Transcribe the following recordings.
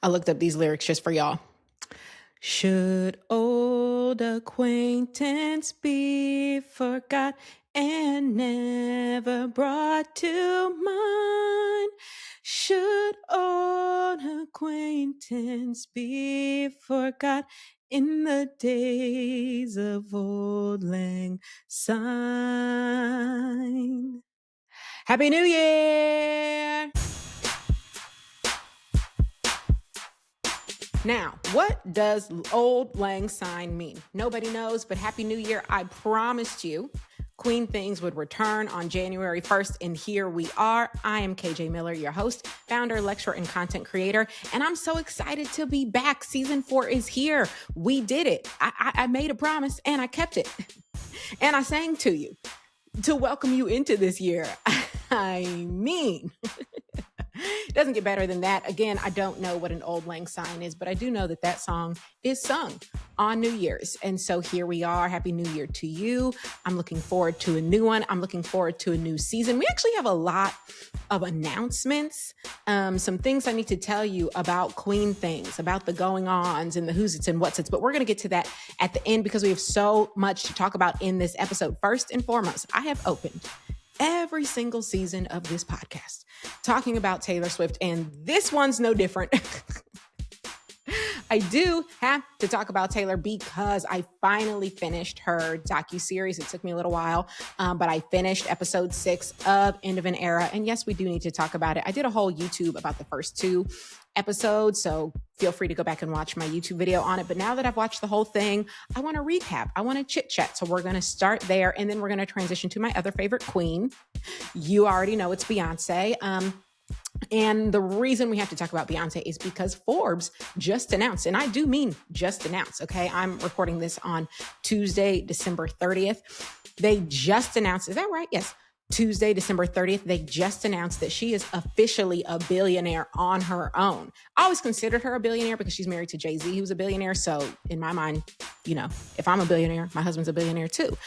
I looked up these lyrics just for y'all. Should old acquaintance be forgot and never brought to mind? Should old acquaintance be forgot in the days of old lang syne? Happy New Year! Now, what does old lang syne mean? Nobody knows, but Happy New Year. I promised you Queen Things would return on January 1st, and here we are. I am KJ Miller, your host, founder, lecturer, and content creator, and I'm so excited to be back. Season 4 is here. We did it. I made a promise, and I kept it. And I sang to you to welcome you into this year. I mean... It doesn't get better than that. Again, I don't know what an old lang syne is, but I do know that that song is sung on New Year's. And so here we are. Happy New Year to you. I'm looking forward to a new one. I'm looking forward to a new season. We actually have a lot of announcements, some things I need to tell you about Queen Things, about the going-ons and the who's it's and what's it's, but we're going to get to that at the end because we have so much to talk about in this episode. First and foremost, I have opened every single season of this podcast talking about Taylor Swift, and this one's no different. I do have to talk about Taylor because I finally finished her Docu-Series. It took me a little while, but I finished episode 6 of End of an Era. And yes, we do need to talk about it. I did a whole YouTube about the first 2 episodes, so feel free to go back and watch my YouTube video on it. But now that I've watched the whole thing, I want to recap. I want to chit chat. So we're going to start there, and then we're going to transition to my other favorite queen. You already know it's Beyonce. And the reason we have to talk about Beyonce is because Forbes just announced, and I do mean just announced, okay? I'm recording this on Tuesday, December 30th. They just announced, is that right? Yes. Tuesday, December 30th, they just announced that she is officially a billionaire on her own. I always considered her a billionaire because she's married to Jay-Z, who's a billionaire. So in my mind, you know, if I'm a billionaire, my husband's a billionaire too.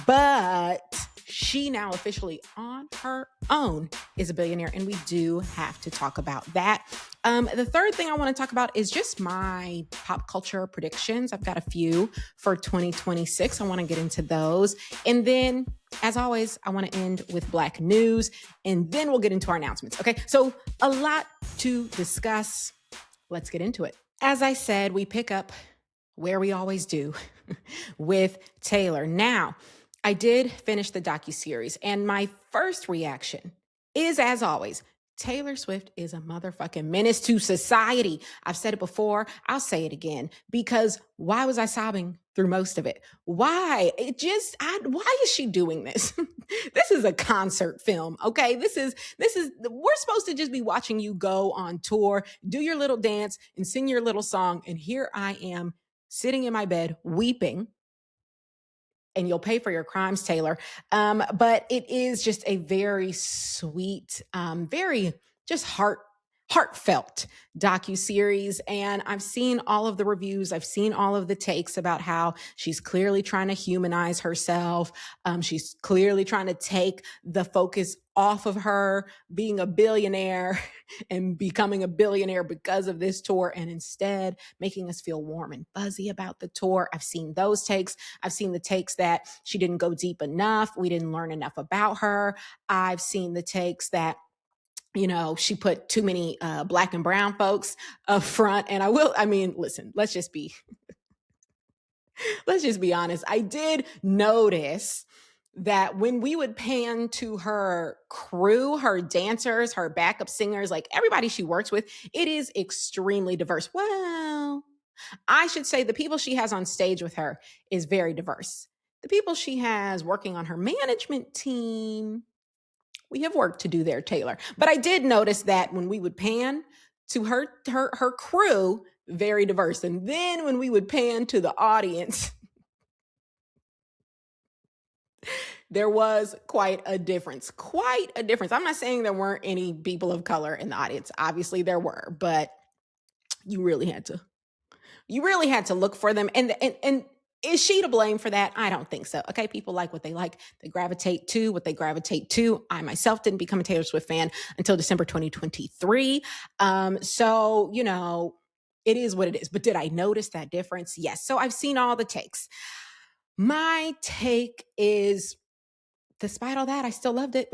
But she now officially on her own is a billionaire, and we do have to talk about that. The third thing I want to talk about is just my pop culture predictions. I've got a few for 2026. I want to get into those. And then, as always, I want to end with Black news, and then we'll get into our announcements. Okay, so a lot to discuss. Let's get into it. As I said, we pick up where we always do with Taylor. Now, I did finish the docu-series, and my first reaction is, as always, Taylor Swift is a motherfucking menace to society. I've said it before. I'll say it again, because why was I sobbing through most of it? Why? Why is she doing this? This is a concert film. Okay. We're supposed to just be watching you go on tour, do your little dance and sing your little song. And here I am sitting in my bed weeping. And you'll pay for your crimes, Taylor. But it is just a very sweet, very just heartfelt docu-series. And I've seen all of the reviews. I've seen all of the takes about how she's clearly trying to humanize herself. She's clearly trying to take the focus off of her being a billionaire and becoming a billionaire because of this tour, and instead making us feel warm and fuzzy about the tour. I've seen those takes. I've seen the takes that she didn't go deep enough. We didn't learn enough about her. I've seen the takes that, you know, she put too many Black and brown folks up front. And listen, let's just be honest. I did notice that when we would pan to her crew, her dancers, her backup singers, like everybody she works with, it is extremely diverse. Well, I should say the people she has on stage with her is very diverse. The people she has working on her management team, we have work to do there, Taylor. But I did notice that when we would pan to her crew, very diverse. And then when we would pan to the audience, there was quite a difference. I'm not saying there weren't any people of color in the audience. Obviously there were, but you really had to look for them. And is she to blame for that? I don't think so. Okay. People like what they like. They gravitate to what they gravitate to. I myself didn't become a Taylor Swift fan until December 2023. So, you know, it is what it is. But did I notice that difference? Yes. So I've seen all the takes. My take is, despite all that, I still loved it.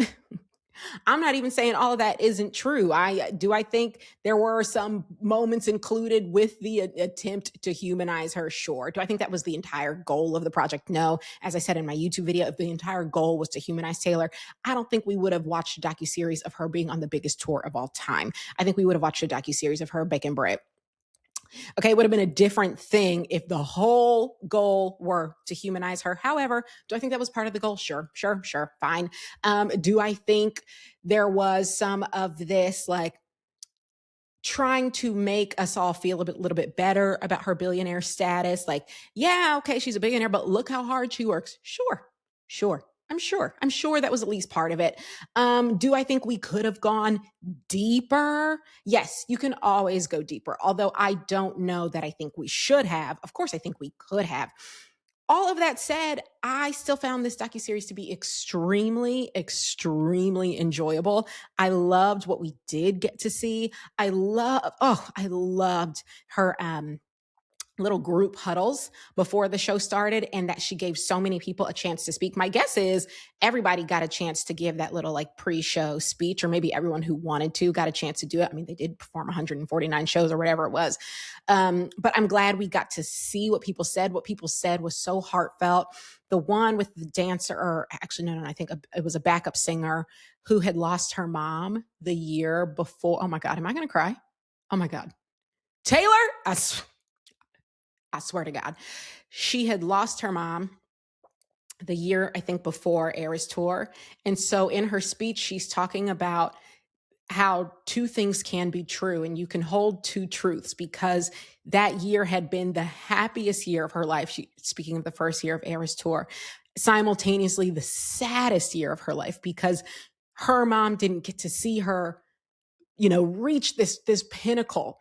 I'm not even saying all of that isn't true. I think there were some moments included with the attempt to humanize her. Sure. Do I think that was the entire goal of the project? No. As I said in my YouTube video, if the entire goal was to humanize Taylor, I don't think we would have watched a docuseries of her being on the biggest tour of all time. I think we would have watched a docuseries of her baking bread. Okay, it would have been a different thing if the whole goal were to humanize her. However, do I think that was part of the goal? Sure, fine. Do I think there was some of this like trying to make us all feel little bit better about her billionaire status? Like, yeah, okay, she's a billionaire, but look how hard she works. Sure. I'm sure that was at least part of it. Do I think we could have gone deeper? Yes, you can always go deeper. Although I don't know that I think we should have. Of course, I think we could have. All of that said, I still found this docuseries to be extremely, extremely enjoyable. I loved what we did get to see. I loved her little group huddles before the show started, and that she gave so many people a chance to speak. My guess is everybody got a chance to give that little like pre-show speech, or maybe everyone who wanted to got a chance to do it. I mean, they did perform 149 shows or whatever it was. But I'm glad we got to see what people said. What people said was so heartfelt. The one with the dancer, or actually, no, I think it was a backup singer who had lost her mom the year before. Oh my God, am I going to cry? Oh my God. Taylor, I swear to God, she had lost her mom the year, I think, before Era's tour. And so in her speech, she's talking about how two things can be true and you can hold two truths, because that year had been the happiest year of her life. Speaking of the first year of Era's tour, simultaneously the saddest year of her life, because her mom didn't get to see her, reach this pinnacle.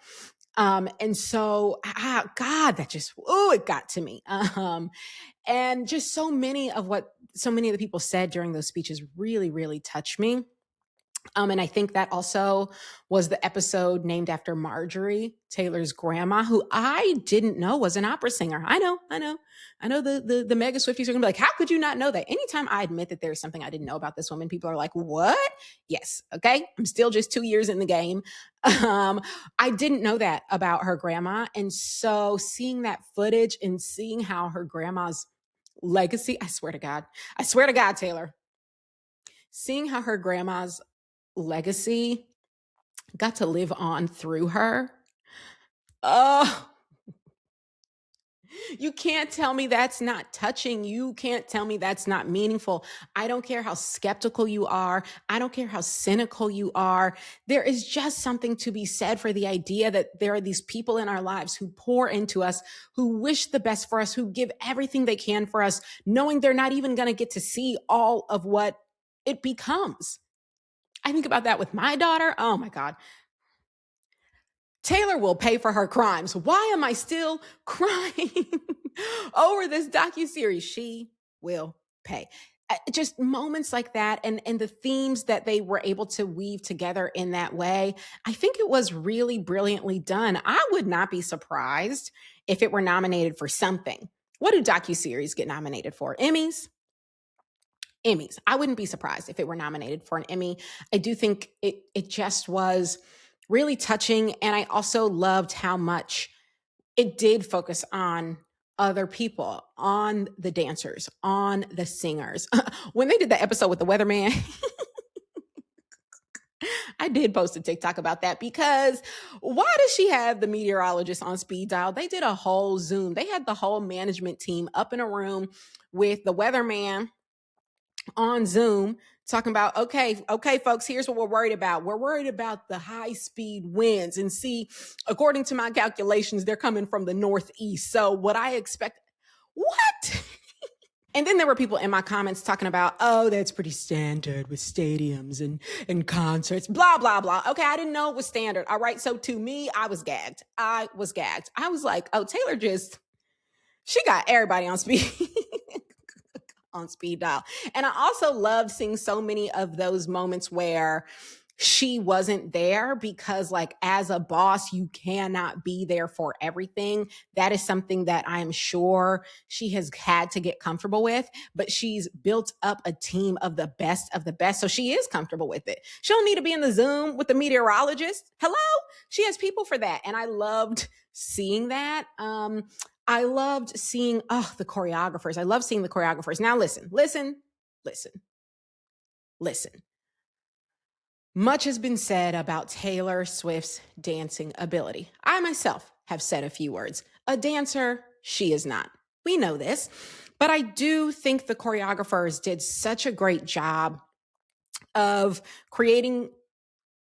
And so, God, that just, it got to me. And just so many of the people said during those speeches really, really touched me. And I think that also was the episode named after Marjorie, Taylor's grandma, who I didn't know was an opera singer. I know the mega Swifties are gonna be like, how could you not know that? Anytime I admit that there's something I didn't know about this woman, people are like, what? Yes. Okay. I'm still just 2 years in the game. I didn't know that about her grandma. And so seeing that footage and seeing how her grandma's legacy, I swear to God, Taylor, seeing how her grandma's legacy got to live on through her. Oh, you can't tell me that's not touching. You can't tell me that's not meaningful. I don't care how skeptical you are. I don't care how cynical you are. There is just something to be said for the idea that there are these people in our lives who pour into us, who wish the best for us, who give everything they can for us, knowing they're not even going to get to see all of what it becomes. I think about that with my daughter. Oh my God. Taylor will pay for her crimes. Why am I still crying over this docuseries? She will pay. Just moments like that, and the themes that they were able to weave together in that way. I think it was really brilliantly done. I would not be surprised if it were nominated for something. What do docuseries get nominated for? Emmys? I wouldn't be surprised if it were nominated for an Emmy. I do think it just was really touching. And I also loved how much it did focus on other people, on the dancers, on the singers. When they did the episode with the weatherman, I did post a TikTok about that, because why does she have the meteorologist on speed dial? They did a whole Zoom. They had the whole management team up in a room with the weatherman on Zoom talking about, okay, folks, here's what we're worried about. We're worried about the high speed winds. And see, according to my calculations, they're coming from the northeast. So what I expect, what? And then there were people in my comments talking about, oh, that's pretty standard with stadiums and concerts, blah, blah, blah. Okay, I didn't know it was standard. All right. So to me, I was gagged. I was like, oh, Taylor she got everybody on speed. On speed dial. And I also loved seeing so many of those moments where she wasn't there because, like, as a boss, you cannot be there for everything. That is something that I am sure she has had to get comfortable with, but she's built up a team of the best of the best. So she is comfortable with it. She don't need to be in the Zoom with the meteorologist. Hello? She has people for that. And I loved seeing that. I loved seeing, the choreographers. I love seeing the choreographers. Now listen. Much has been said about Taylor Swift's dancing ability. I myself have said a few words. A dancer, she is not. We know this. But I do think the choreographers did such a great job of creating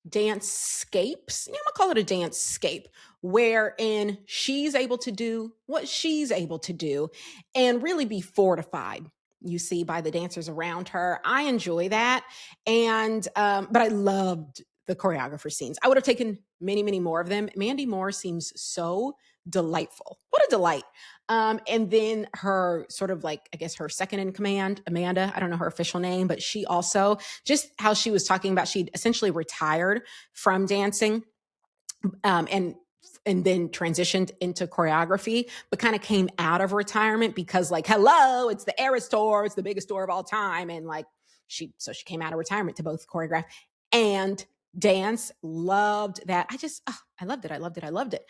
dance-scapes. I'm gonna call it a dance-scape, wherein she's able to do what she's able to do and really be fortified, you see, by the dancers around her. I enjoy that. And but I loved the choreographer scenes. I would have taken many, many more of them. Mandy Moore seems so delightful. What a delight. And then her sort of like, I guess her second in command, Amanda, I don't know her official name, but she also, just how she was talking about, she'd essentially retired from dancing, and then transitioned into choreography, but kind of came out of retirement because, like, hello, it's the Era store, it's the biggest store of all time. And like, she came out of retirement to both choreograph and dance. Loved that. I loved it.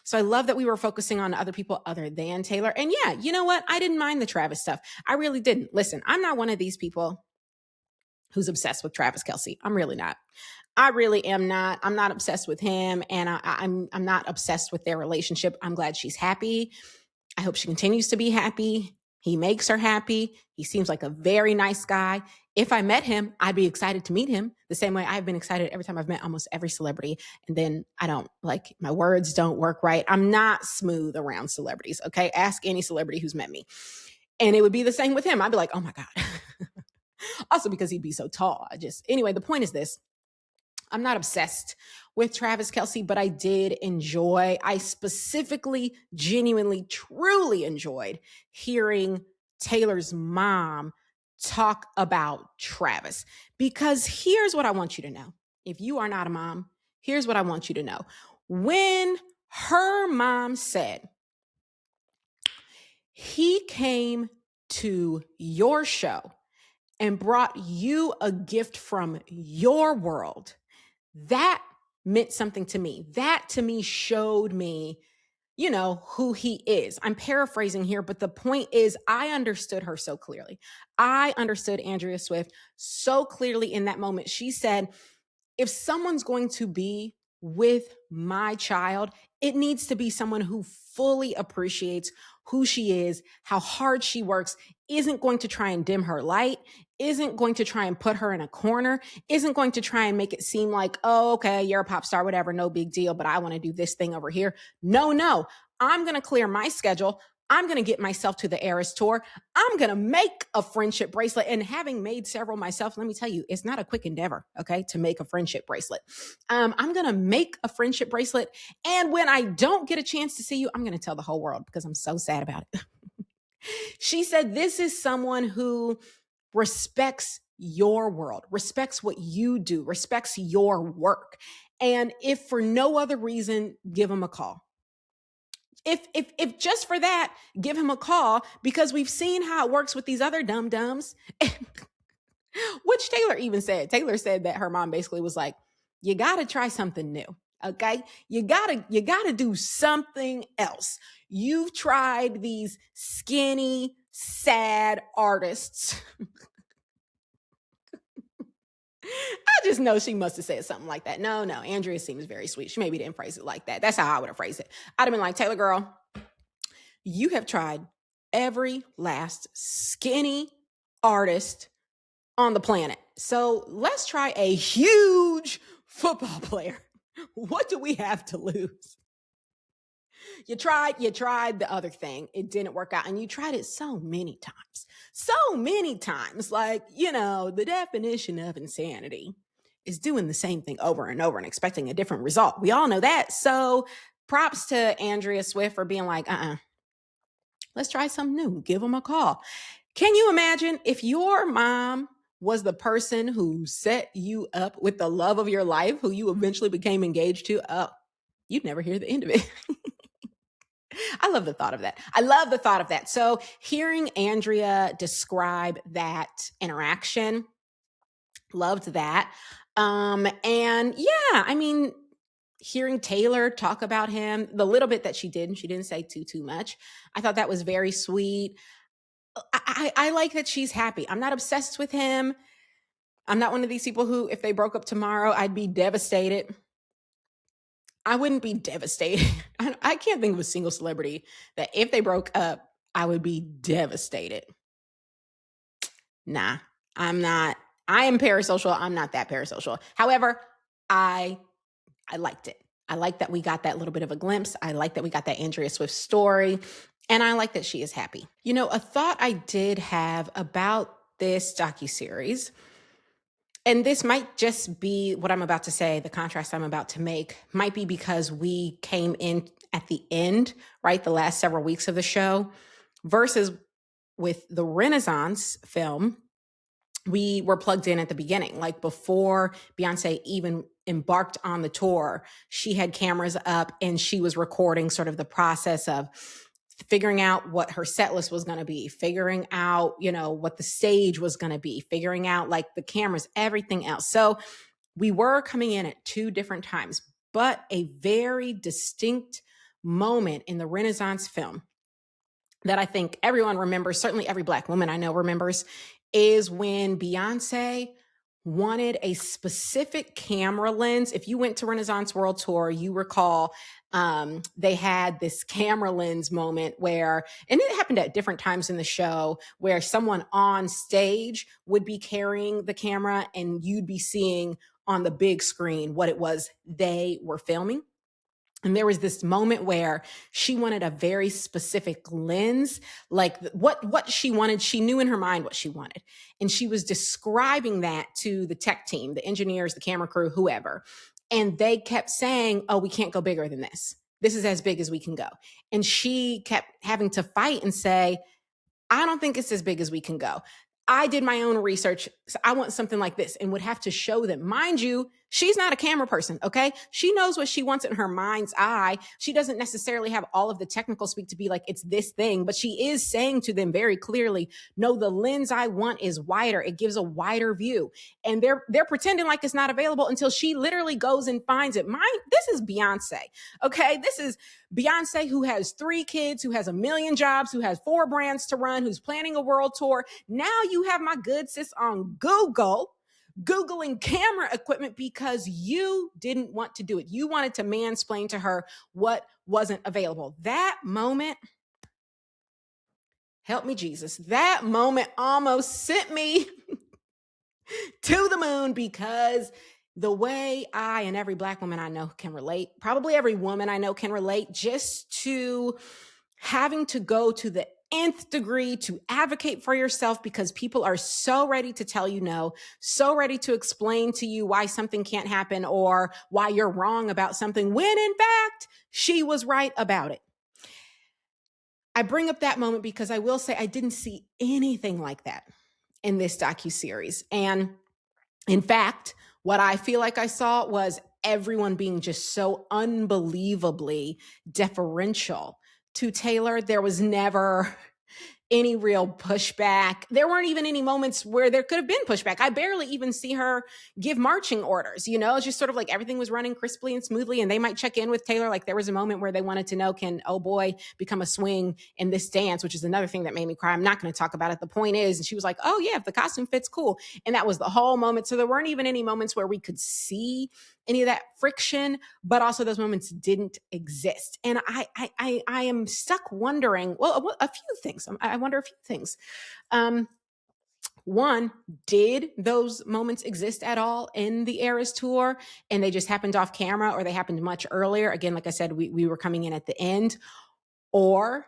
So I love that we were focusing on other people other than Taylor. And yeah, you know what? I didn't mind the Travis stuff. I really didn't. Listen, I'm not one of these people who's obsessed with Travis Kelce. I'm really not. I really am not. I'm not obsessed with him, and I'm not obsessed with their relationship. I'm glad she's happy. I hope she continues to be happy. He makes her happy. He seems like a very nice guy. If I met him, I'd be excited to meet him the same way I've been excited every time I've met almost every celebrity. And then my words don't work right. I'm not smooth around celebrities. Okay. Ask any celebrity who's met me. And it would be the same with him. I'd be like, oh my God. Also because he'd be so tall. Anyway, the point is this. I'm not obsessed with Travis Kelce, but I specifically, genuinely, truly enjoyed hearing Taylor's mom talk about Travis. Because here's what I want you to know. If you are not a mom, here's what I want you to know. When her mom said, he came to your show and brought you a gift from your world, that meant something to me. That to me showed me, who he is. I'm paraphrasing here, but the point is I understood her so clearly. I understood Andrea Swift so clearly in that moment. She said, if someone's going to be with my child, it needs to be someone who fully appreciates who she is, how hard she works, isn't going to try and dim her light, isn't going to try and put her in a corner, isn't going to try and make it seem like, oh, okay, you're a pop star, whatever, no big deal, but I want to do this thing over here. No, I'm going to clear my schedule. I'm going to get myself to the Eras tour. I'm going to make a friendship bracelet. And having made several myself, let me tell you, it's not a quick endeavor, okay, to make a friendship bracelet. I'm going to make a friendship bracelet. And when I don't get a chance to see you, I'm going to tell the whole world because I'm so sad about it. She said, this is someone who respects your world, respects what you do, respects your work. And if for no other reason, give him a call. If just for that, give him a call, because we've seen how it works with these other dum-dums, which Taylor even said. Taylor said that her mom basically was like, you got to try something new. Okay. You gotta do something else. You've tried these skinny, sad artists. I just know she must have said something like that. No, Andrea seems very sweet. She maybe didn't phrase it like that. That's how I would have phrased it. I'd have been like, Taylor girl, you have tried every last skinny artist on the planet. So let's try a huge football player. What do we have to lose? You tried the other thing. It didn't work out. And you tried it so many times. Like, the definition of insanity is doing the same thing over and over and expecting a different result. We all know that. So props to Andrea Swift for being like, let's try something new. Give them a call. Can you imagine if your mom was the person who set you up with the love of your life, who you eventually became engaged to, oh, you'd never hear the end of it. I love the thought of that. I love the thought of that. So hearing Andrea describe that interaction, loved that. And yeah, I mean, hearing Taylor talk about him, the little bit that she didn't say too much. I thought that was very sweet. I like that she's happy. I'm not obsessed with him. I'm not one of these people who, if they broke up tomorrow, I'd be devastated. I wouldn't be devastated. I can't think of a single celebrity that if they broke up, I would be devastated. Nah, I'm not. I am parasocial. I'm not that parasocial. However, I liked it. I like that we got that little bit of a glimpse. I like that we got that Andrea Swift story. And I like that she is happy. You know, a thought I did have about this docuseries, and this might just be what I'm about to say, the contrast I'm about to make, might be because we came in at the end, right? The last several weeks of the show, versus with the Renaissance film, we were plugged in at the beginning. Like before Beyonce even embarked on the tour, she had cameras up and she was recording sort of the process of figuring out what her set list was going to be, figuring out, you know, what the stage was going to be, figuring out like the cameras, everything else. So we were coming in at two different times, but a very distinct moment in the Renaissance film that I think everyone remembers, certainly every Black woman I know remembers, is when Beyonce wanted a specific camera lens. If you went to Renaissance World Tour, you recall they had this camera lens moment where, and it happened at different times in the show, where someone on stage would be carrying the camera and you'd be seeing on the big screen what it was they were filming. And there was this moment where she wanted a very specific lens, like what she wanted. She knew in her mind what she wanted. And she was describing that to the tech team, the engineers, the camera crew, whoever. And they kept saying, oh, we can't go bigger than this. This is as big as we can go. And she kept having to fight and say, I don't think it's as big as we can go. I did my own research. So I want something like this, and would have to show them. Mind you, she's not a camera person, okay? She knows what she wants in her mind's eye. She doesn't necessarily have all of the technical speak to be like, it's this thing, but she is saying to them very clearly, no, the lens I want is wider. It gives a wider view. And they're pretending like it's not available until she literally goes and finds it. This is Beyonce, okay? This is Beyonce, who has 3 kids, who has a million jobs, who has 4 brands to run, who's planning a world tour. Now you have my good sis on Googling camera equipment because you didn't want to do it. You wanted to mansplain to her what wasn't available. That moment, help me, Jesus, that moment almost sent me to the moon, because the way I and every Black woman I know can relate, probably every woman I know can relate, just to having to go to the nth degree to advocate for yourself because people are so ready to tell you no, so ready to explain to you why something can't happen or why you're wrong about something, when in fact, she was right about it. I bring up that moment because I will say I didn't see anything like that in this docuseries. And in fact, what I feel like I saw was everyone being just so unbelievably deferential to Taylor. There was never any real pushback. There weren't even any moments where there could have been pushback. I barely even see her give marching orders. You know, it's just sort of like everything was running crisply and smoothly. And they might check in with Taylor. Like there was a moment where they wanted to know, can Oh Boy become a swing in this dance, which is another thing that made me cry. I'm not going to talk about it. The point is, and she was like, oh yeah, if the costume fits, cool. And that was the whole moment. So there weren't even any moments where we could see any of that friction, but also those moments didn't exist. And I am stuck wondering, well, a few things. I wonder a few things. One, did those moments exist at all in the Eras tour and they just happened off camera, or they happened much earlier? Again, like I said, we were coming in at the end. Or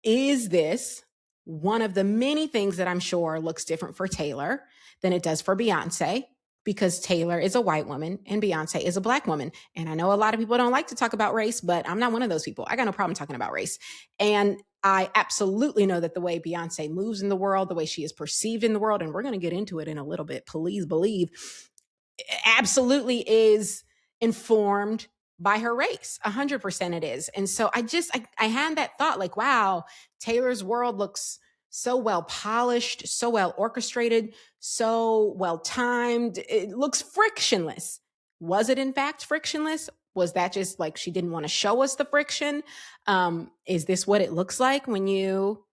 is this one of the many things that I'm sure looks different for Taylor than it does for Beyonce? Because Taylor is a white woman and Beyonce is a Black woman. And I know a lot of people don't like to talk about race, but I'm not one of those people. I got no problem talking about race. And I absolutely know that the way Beyonce moves in the world, the way she is perceived in the world, and we're going to get into it in a little bit, please believe, absolutely is informed by her race. 100% it is. And so I had that thought like, wow, Taylor's world looks so well polished, so well orchestrated, so well timed. It looks frictionless. Was it in fact frictionless? Was that just like she didn't want to show us the friction? Is this what it looks like when you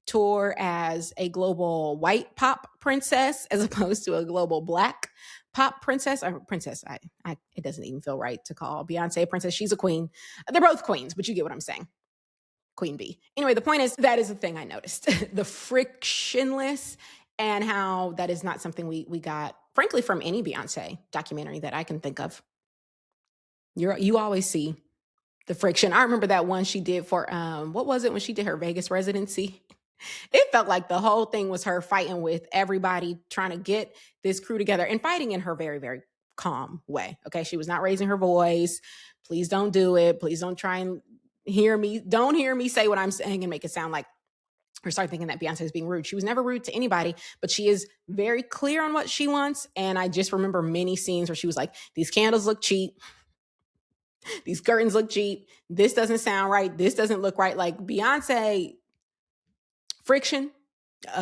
tour as a global white pop princess as opposed to a global black pop princess? Or princess, it doesn't even feel right to call Beyonce a princess. She's a queen. They're both queens, but you get what I'm saying. Queen bee. Anyway, the point is that is the thing I noticed. The frictionless, and how that is not something we got, frankly, from any Beyonce documentary that I can think of. You always see the friction. I remember that one she did for, what was it when she did her Vegas residency? It felt like the whole thing was her fighting with everybody, trying to get this crew together and fighting in her very, very calm way. Okay. She was not raising her voice. Please don't do it. Please don't try and hear me. Don't hear me say what I'm saying and make it sound like, or start thinking that Beyonce is being rude. She was never rude to anybody, but she is very clear on what she wants. And I just remember many scenes where she was like, these candles look cheap. These curtains look cheap. This doesn't sound right. This doesn't look right. Like Beyonce, friction.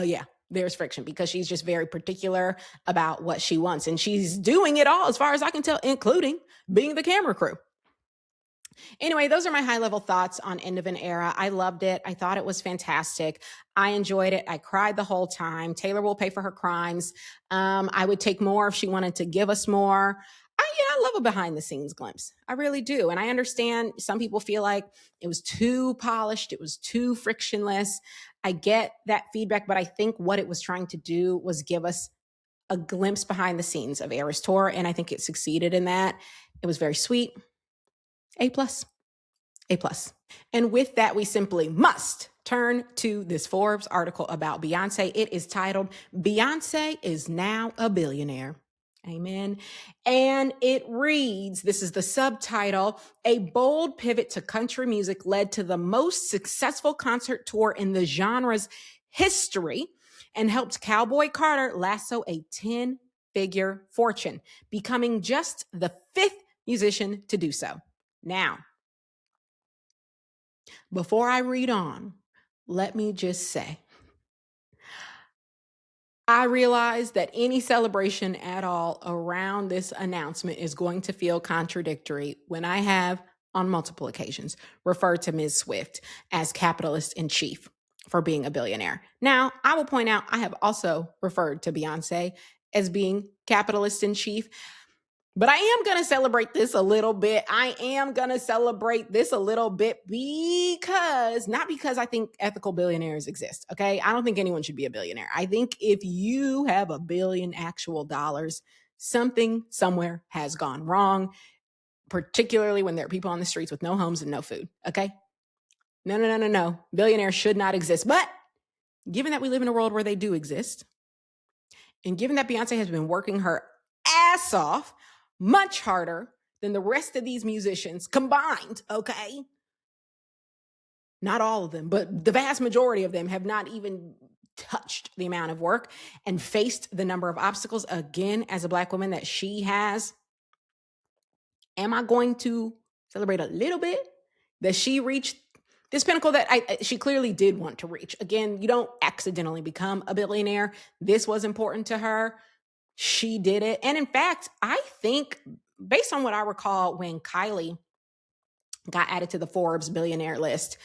Yeah, there's friction because she's just very particular about what she wants. And she's doing it all, as far as I can tell, including being the camera crew. Anyway, those are my high level thoughts on End of an Era. I loved it. I thought it was fantastic. I enjoyed it. I cried the whole time. Taylor will pay for her crimes. I would take more if she wanted to give us more. I love a behind the scenes glimpse. I really do. And I understand some people feel like it was too polished. It was too frictionless. I get that feedback, but I think what it was trying to do was give us a glimpse behind the scenes of Era's tour. And I think it succeeded in that. It was very sweet. A+. A+. And with that, we simply must turn to this Forbes article about Beyonce. It is titled, Beyonce is Now a Billionaire. Amen. And it reads, this is the subtitle, a bold pivot to country music led to the most successful concert tour in the genre's history and helped Cowboy Carter lasso a 10-figure fortune, becoming just the 5th musician to do so. Now, before I read on, let me just say, I realize that any celebration at all around this announcement is going to feel contradictory when I have, on multiple occasions, referred to Ms. Swift as capitalist in chief for being a billionaire. Now, I will point out I have also referred to Beyonce as being capitalist in chief. But I am going to celebrate this a little bit. Not because I think ethical billionaires exist, okay? I don't think anyone should be a billionaire. I think if you have $1 billion actual dollars, something somewhere has gone wrong, particularly when there are people on the streets with no homes and no food, okay? No. Billionaires should not exist. But given that we live in a world where they do exist, and given that Beyonce has been working her ass off, much harder than the rest of these musicians combined, okay? Not all of them, but the vast majority of them have not even touched the amount of work and faced the number of obstacles, again, as a Black woman that she has. Am I going to celebrate a little bit that she reached this pinnacle that she clearly did want to reach? Again, you don't accidentally become a billionaire. This was important to her. She did it. And in fact, I think, based on what I recall, when Kylie got added to the Forbes billionaire list,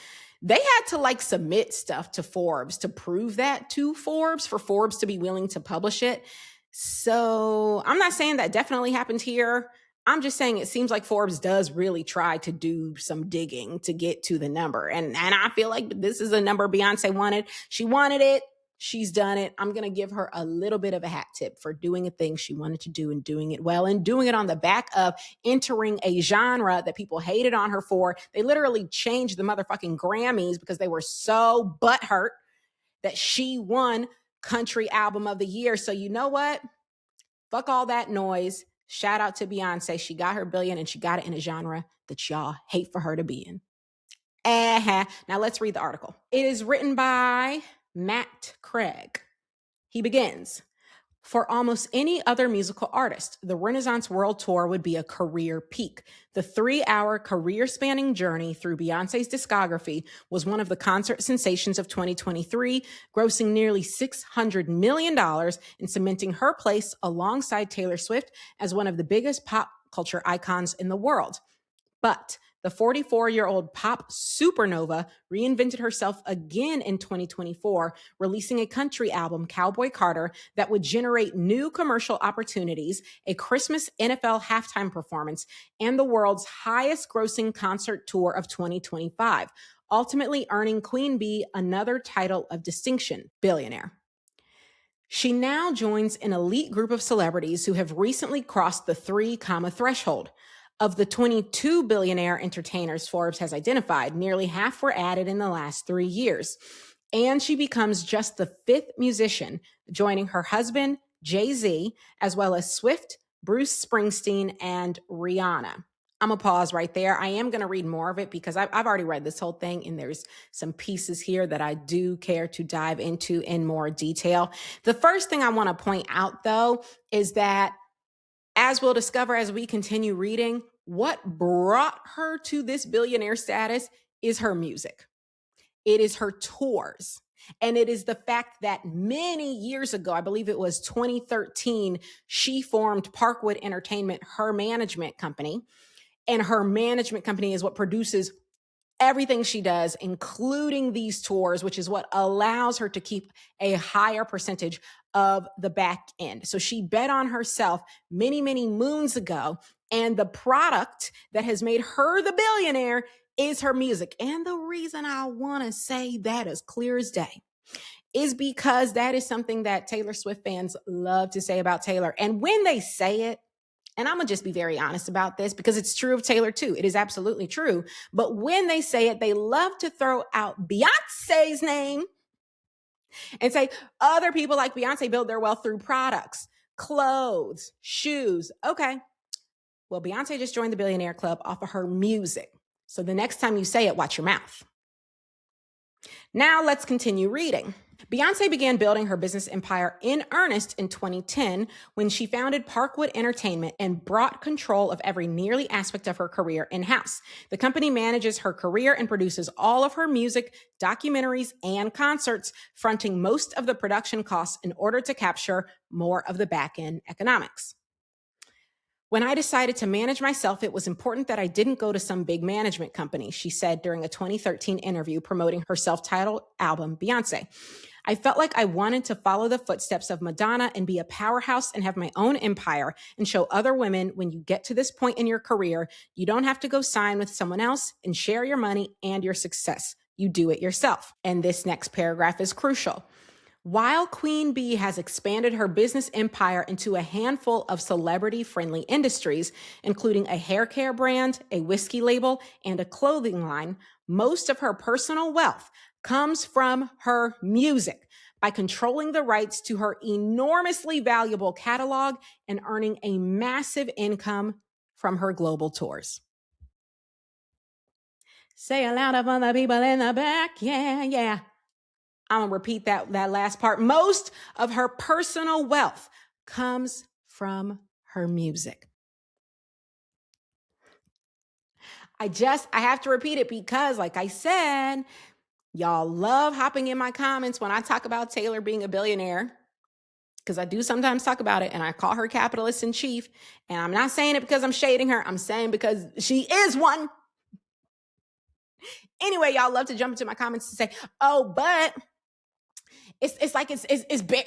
they had to submit stuff to Forbes to prove that to Forbes for Forbes to be willing to publish it. So I'm not saying that definitely happened here. I'm just saying it seems like Forbes does really try to do some digging to get to the number. And I feel like this is a number Beyonce wanted. She wanted it. She's done it. I'm going to give her a little bit of a hat tip for doing a thing she wanted to do and doing it well, and doing it on the back of entering a genre that people hated on her for. They literally changed the motherfucking Grammys because they were so butthurt that she won Country Album of the Year. So you know what? Fuck all that noise. Shout out to Beyonce. She got her billion and she got it in a genre that y'all hate for her to be in. Now let's read the article. It is written by Matt Craig. He begins, for almost any other musical artist, the Renaissance World Tour would be a career peak. The 3-hour career-spanning journey through Beyonce's discography was one of the concert sensations of 2023, grossing nearly $600 million and cementing her place alongside Taylor Swift as one of the biggest pop culture icons in the world. But the 44-year-old pop supernova reinvented herself again in 2024, releasing a country album, Cowboy Carter, that would generate new commercial opportunities, a Christmas NFL halftime performance, and the world's highest grossing concert tour of 2025, ultimately earning Queen Bee another title of distinction, Billionaire. She now joins an elite group of celebrities who have recently crossed the 3 threshold. Of the 22 billionaire entertainers Forbes has identified, nearly half were added in the last 3 years. And she becomes just the 5th musician, joining her husband, Jay-Z, as well as Swift, Bruce Springsteen, and Rihanna. I'm going to pause right there. I am going to read more of it because I've already read this whole thing, and there's some pieces here that I do care to dive into in more detail. The first thing I want to point out, though, is that as we'll discover as we continue reading, what brought her to this billionaire status is her music. It is her tours. And it is the fact that many years ago, I believe it was 2013, she formed Parkwood Entertainment, her management company. And her management company is what produces everything she does, including these tours, which is what allows her to keep a higher percentage of the back end. So she bet on herself many, many moons ago. And the product that has made her the billionaire is her music. And the reason I want to say that as clear as day is because that is something that Taylor Swift fans love to say about Taylor. And when they say it, and I'm going to just be very honest about this because it's true of Taylor too. It is absolutely true. But when they say it, they love to throw out Beyonce's name and say other people like Beyonce build their wealth through products, clothes, shoes. Okay. Well, Beyonce just joined the Billionaire Club off of her music. So the next time you say it, watch your mouth. Now let's continue reading. Beyonce began building her business empire in earnest in 2010 when she founded Parkwood Entertainment and brought control of every nearly aspect of her career in-house. The company manages her career and produces all of her music, documentaries, and concerts, fronting most of the production costs in order to capture more of the back-end economics. When I decided to manage myself, it was important that I didn't go to some big management company, she said during a 2013 interview promoting her self-titled album, Beyonce. I felt like I wanted to follow the footsteps of Madonna and be a powerhouse and have my own empire and show other women when you get to this point in your career, you don't have to go sign with someone else and share your money and your success. You do it yourself. And this next paragraph is crucial. While Queen Bee has expanded her business empire into a handful of celebrity-friendly industries, including a hair care brand, a whiskey label, and a clothing line, most of her personal wealth comes from her music by controlling the rights to her enormously valuable catalog and earning a massive income from her global tours. Say it louder for the people in the back. Yeah, yeah. I'm going to repeat that last part. Most of her personal wealth comes from her music. I have to repeat it because, like I said, y'all love hopping in my comments when I talk about Taylor being a billionaire, because I do sometimes talk about it, and I call her capitalist in chief. And I'm not saying it because I'm shading her. I'm saying because she is one. Anyway, y'all love to jump into my comments and say, oh, but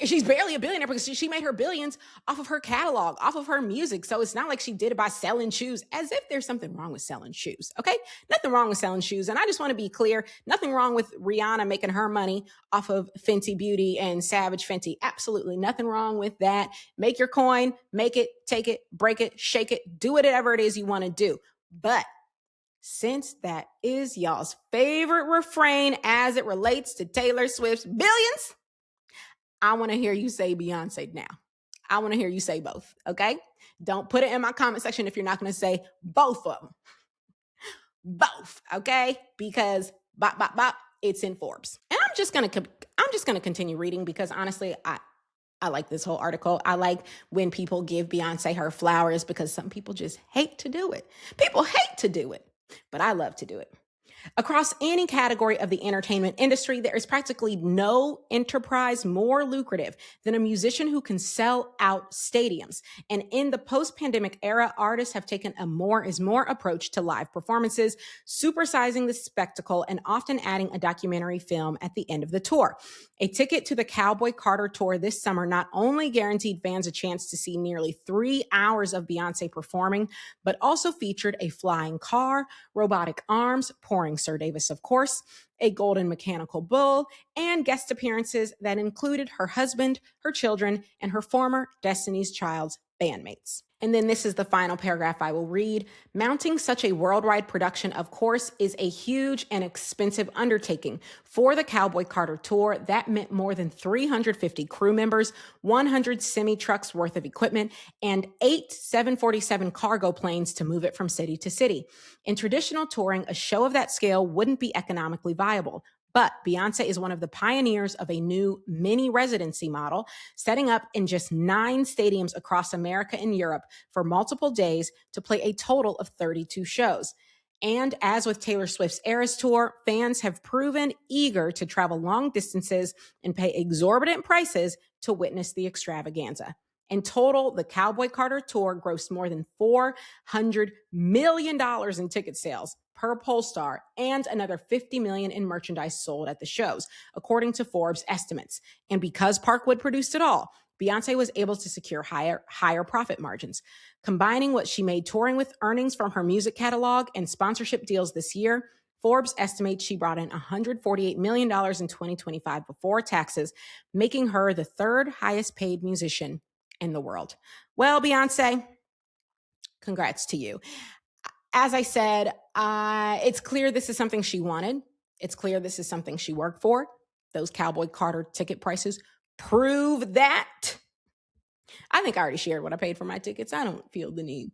she's barely a billionaire because she made her billions off of her catalog, off of her music. So it's not like she did it by selling shoes, as if there's something wrong with selling shoes. Okay. Nothing wrong with selling shoes. And I just want to be clear. Nothing wrong with Rihanna making her money off of Fenty Beauty and Savage Fenty. Absolutely nothing wrong with that. Make your coin, make it, take it, break it, shake it, do whatever it is you want to do. But since that is y'all's favorite refrain as it relates to Taylor Swift's billions, I want to hear you say Beyonce now. I want to hear you say both, okay? Don't put it in my comment section if you're not going to say both of them. both, okay? Because bop, bop, bop, it's in Forbes. And I'm just gonna continue reading because honestly, I like this whole article. I like when people give Beyonce her flowers because some people just hate to do it. People hate to do it, but I love to do it. Across any category of the entertainment industry, there is practically no enterprise more lucrative than a musician who can sell out stadiums. And in the post-pandemic era, artists have taken a more is more approach to live performances, supersizing the spectacle and often adding a documentary film at the end of the tour. A ticket to the Cowboy Carter tour this summer not only guaranteed fans a chance to see nearly 3 hours of Beyonce performing, but also featured a flying car, robotic arms, pouring Sir Davis, of course, a golden mechanical bull, and guest appearances that included her husband, her children, and her former Destiny's Child's bandmates. And then this is the final paragraph I will read. Mounting such a worldwide production, of course, is a huge and expensive undertaking. For the Cowboy Carter tour, that meant more than 350 crew members, 100 semi-trucks worth of equipment, and 8 747 cargo planes to move it from city to city. In traditional touring, a show of that scale wouldn't be economically viable. But Beyonce is one of the pioneers of a new mini residency model, setting up in just 9 stadiums across America and Europe for multiple days to play a total of 32 shows. And as with Taylor Swift's Eras Tour, fans have proven eager to travel long distances and pay exorbitant prices to witness the extravaganza. In total, the Cowboy Carter tour grossed more than $400 million in ticket sales per Pollstar and another $50 million in merchandise sold at the shows, according to Forbes estimates. And because Parkwood produced it all, Beyonce was able to secure higher profit margins. Combining what she made touring with earnings from her music catalog and sponsorship deals this year, Forbes estimates she brought in $148 million in 2025 before taxes, making her the 3rd highest paid musician in the world. Well, Beyonce, congrats to you. As I said, it's clear this is something she wanted. It's clear this is something she worked for. Those Cowboy Carter ticket prices prove that. I think I already shared what I paid for my tickets. I don't feel the need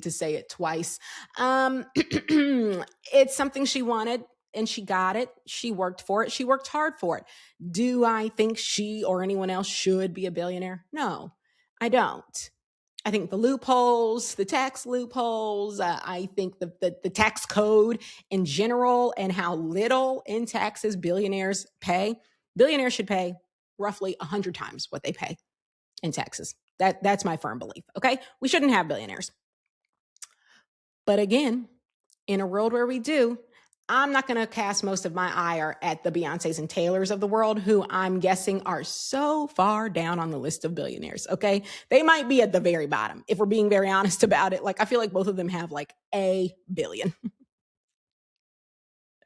to say it twice. It's something she wanted and she got it. She worked for it. She worked hard for it. Do I think she or anyone else should be a billionaire? No, I don't. I think the loopholes, the tax loopholes, I think the tax code in general and how little in taxes billionaires pay. Billionaires should pay roughly 100 times what they pay in taxes. That's my firm belief, okay? We shouldn't have billionaires. But again, in a world where we do, I'm not going to cast most of my ire at the Beyoncés and Taylors of the world, who I'm guessing are so far down on the list of billionaires, okay? They might be at the very bottom, if we're being very honest about it. Like, I feel like both of them have like $1 billion.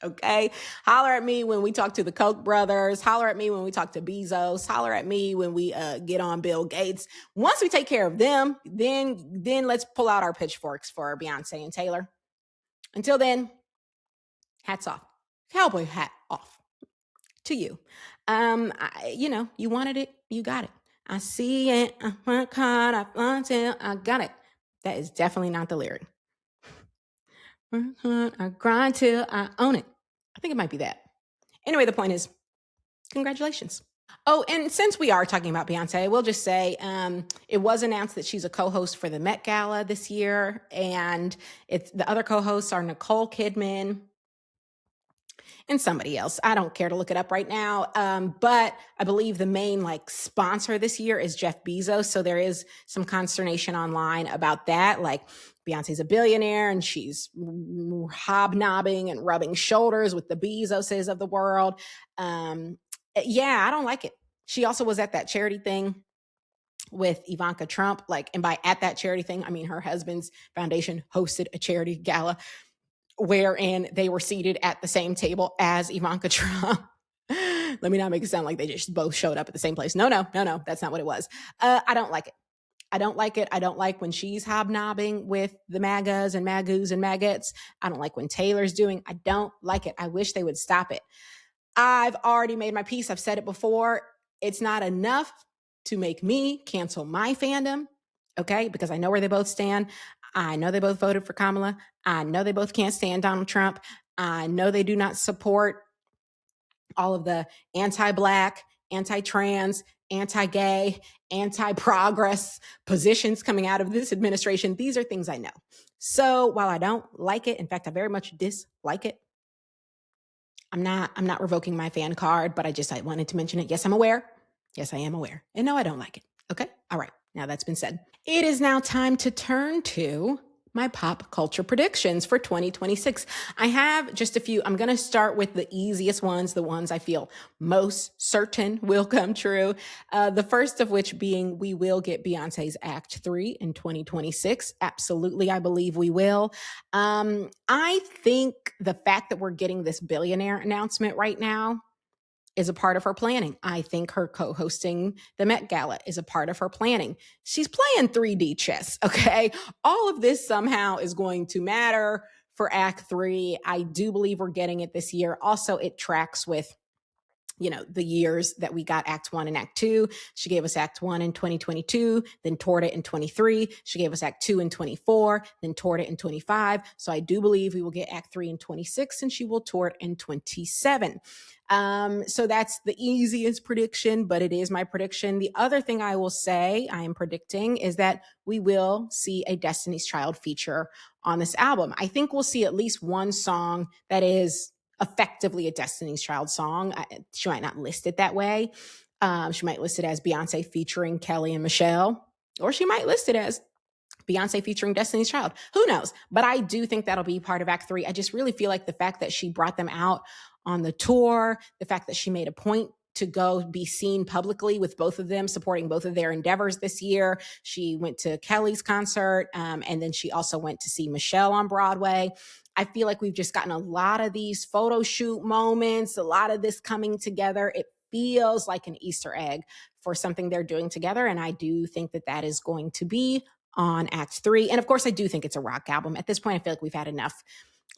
Okay? Holler at me when we talk to the Koch brothers. Holler at me when we talk to Bezos. Holler at me when we get on Bill Gates. Once we take care of them, then let's pull out our pitchforks for Beyonce and Taylor. Until then, hats off. Cowboy hat off to you. You wanted it, you got it. I see it, I work hard, I until I got it. That is definitely not the lyric. Work hard, I grind till I own it. I think it might be that. Anyway, the point is, congratulations. Oh, and since we are talking about Beyonce, we'll just say it was announced that she's a co-host for the Met Gala this year, and the other co-hosts are Nicole Kidman and somebody else. I don't care to look it up right now. But I believe the main sponsor this year is Jeff Bezos. So there is some consternation online about that. Like, Beyonce's a billionaire and she's hobnobbing and rubbing shoulders with the Bezoses of the world. Yeah, I don't like it. She also was at that charity thing with Ivanka Trump. And by at that charity thing, I mean her husband's foundation hosted a charity gala wherein they were seated at the same table as Ivanka Trump. Let me not make it sound like they just both showed up at the same place. No, that's not what it was. I don't like it. I don't like it. I don't like when she's hobnobbing with the MAGAs and MAGUs and MAGEttes. I don't like when Taylor's doing. I don't like it. I wish they would stop it. I've already made my peace. I've said it before. It's not enough to make me cancel my fandom, okay? Because I know where they both stand. I know they both voted for Kamala. I know they both can't stand Donald Trump. I know they do not support all of the anti-Black, anti-trans, anti-gay, anti-progress positions coming out of this administration. These are things I know. So while I don't like it, in fact, I very much dislike it, I'm not revoking my fan card, but I wanted to mention it. Yes, I'm aware. Yes, I am aware. And no, I don't like it. Okay. All right. Now that's been said. It is now time to turn to my pop culture predictions for 2026. I have just a few. I'm going to start with the easiest ones, the ones I feel most certain will come true. The first of which being we will get Beyonce's Act 3 in 2026. Absolutely, I believe we will. I think the fact that we're getting this Billionaire announcement right now is a part of her planning. I think her co-hosting the Met Gala is a part of her planning. She's playing 3D chess, okay? All of this somehow is going to matter for Act 3. I do believe we're getting it this year. Also, it tracks with the years that we got Act 1 and Act 2. She gave us Act 1 in 2022, then toured it in 23. She gave us Act 2 in 24, then toured it in 25. So I do believe we will get Act 3 in 26, and she will tour it in 27. So that's the easiest prediction, but it is my prediction. The other thing I will say I am predicting is that we will see a Destiny's Child feature on this album. I think we'll see at least one song that is effectively a Destiny's Child song. She might not list it that way. She might list it as Beyonce featuring Kelly and Michelle, or she might list it as Beyonce featuring Destiny's Child. Who knows? But I do think that'll be part of Act 3. I just really feel like the fact that she brought them out on the tour, the fact that she made a point to go be seen publicly with both of them, supporting both of their endeavors this year. She went to Kelly's concert, and then she also went to see Michelle on Broadway. I feel like we've just gotten a lot of these photo shoot moments, a lot of this coming together. It feels like an Easter egg for something they're doing together. And I do think that that is going to be on Act 3. And of course, I do think it's a rock album. At this point, I feel like we've had enough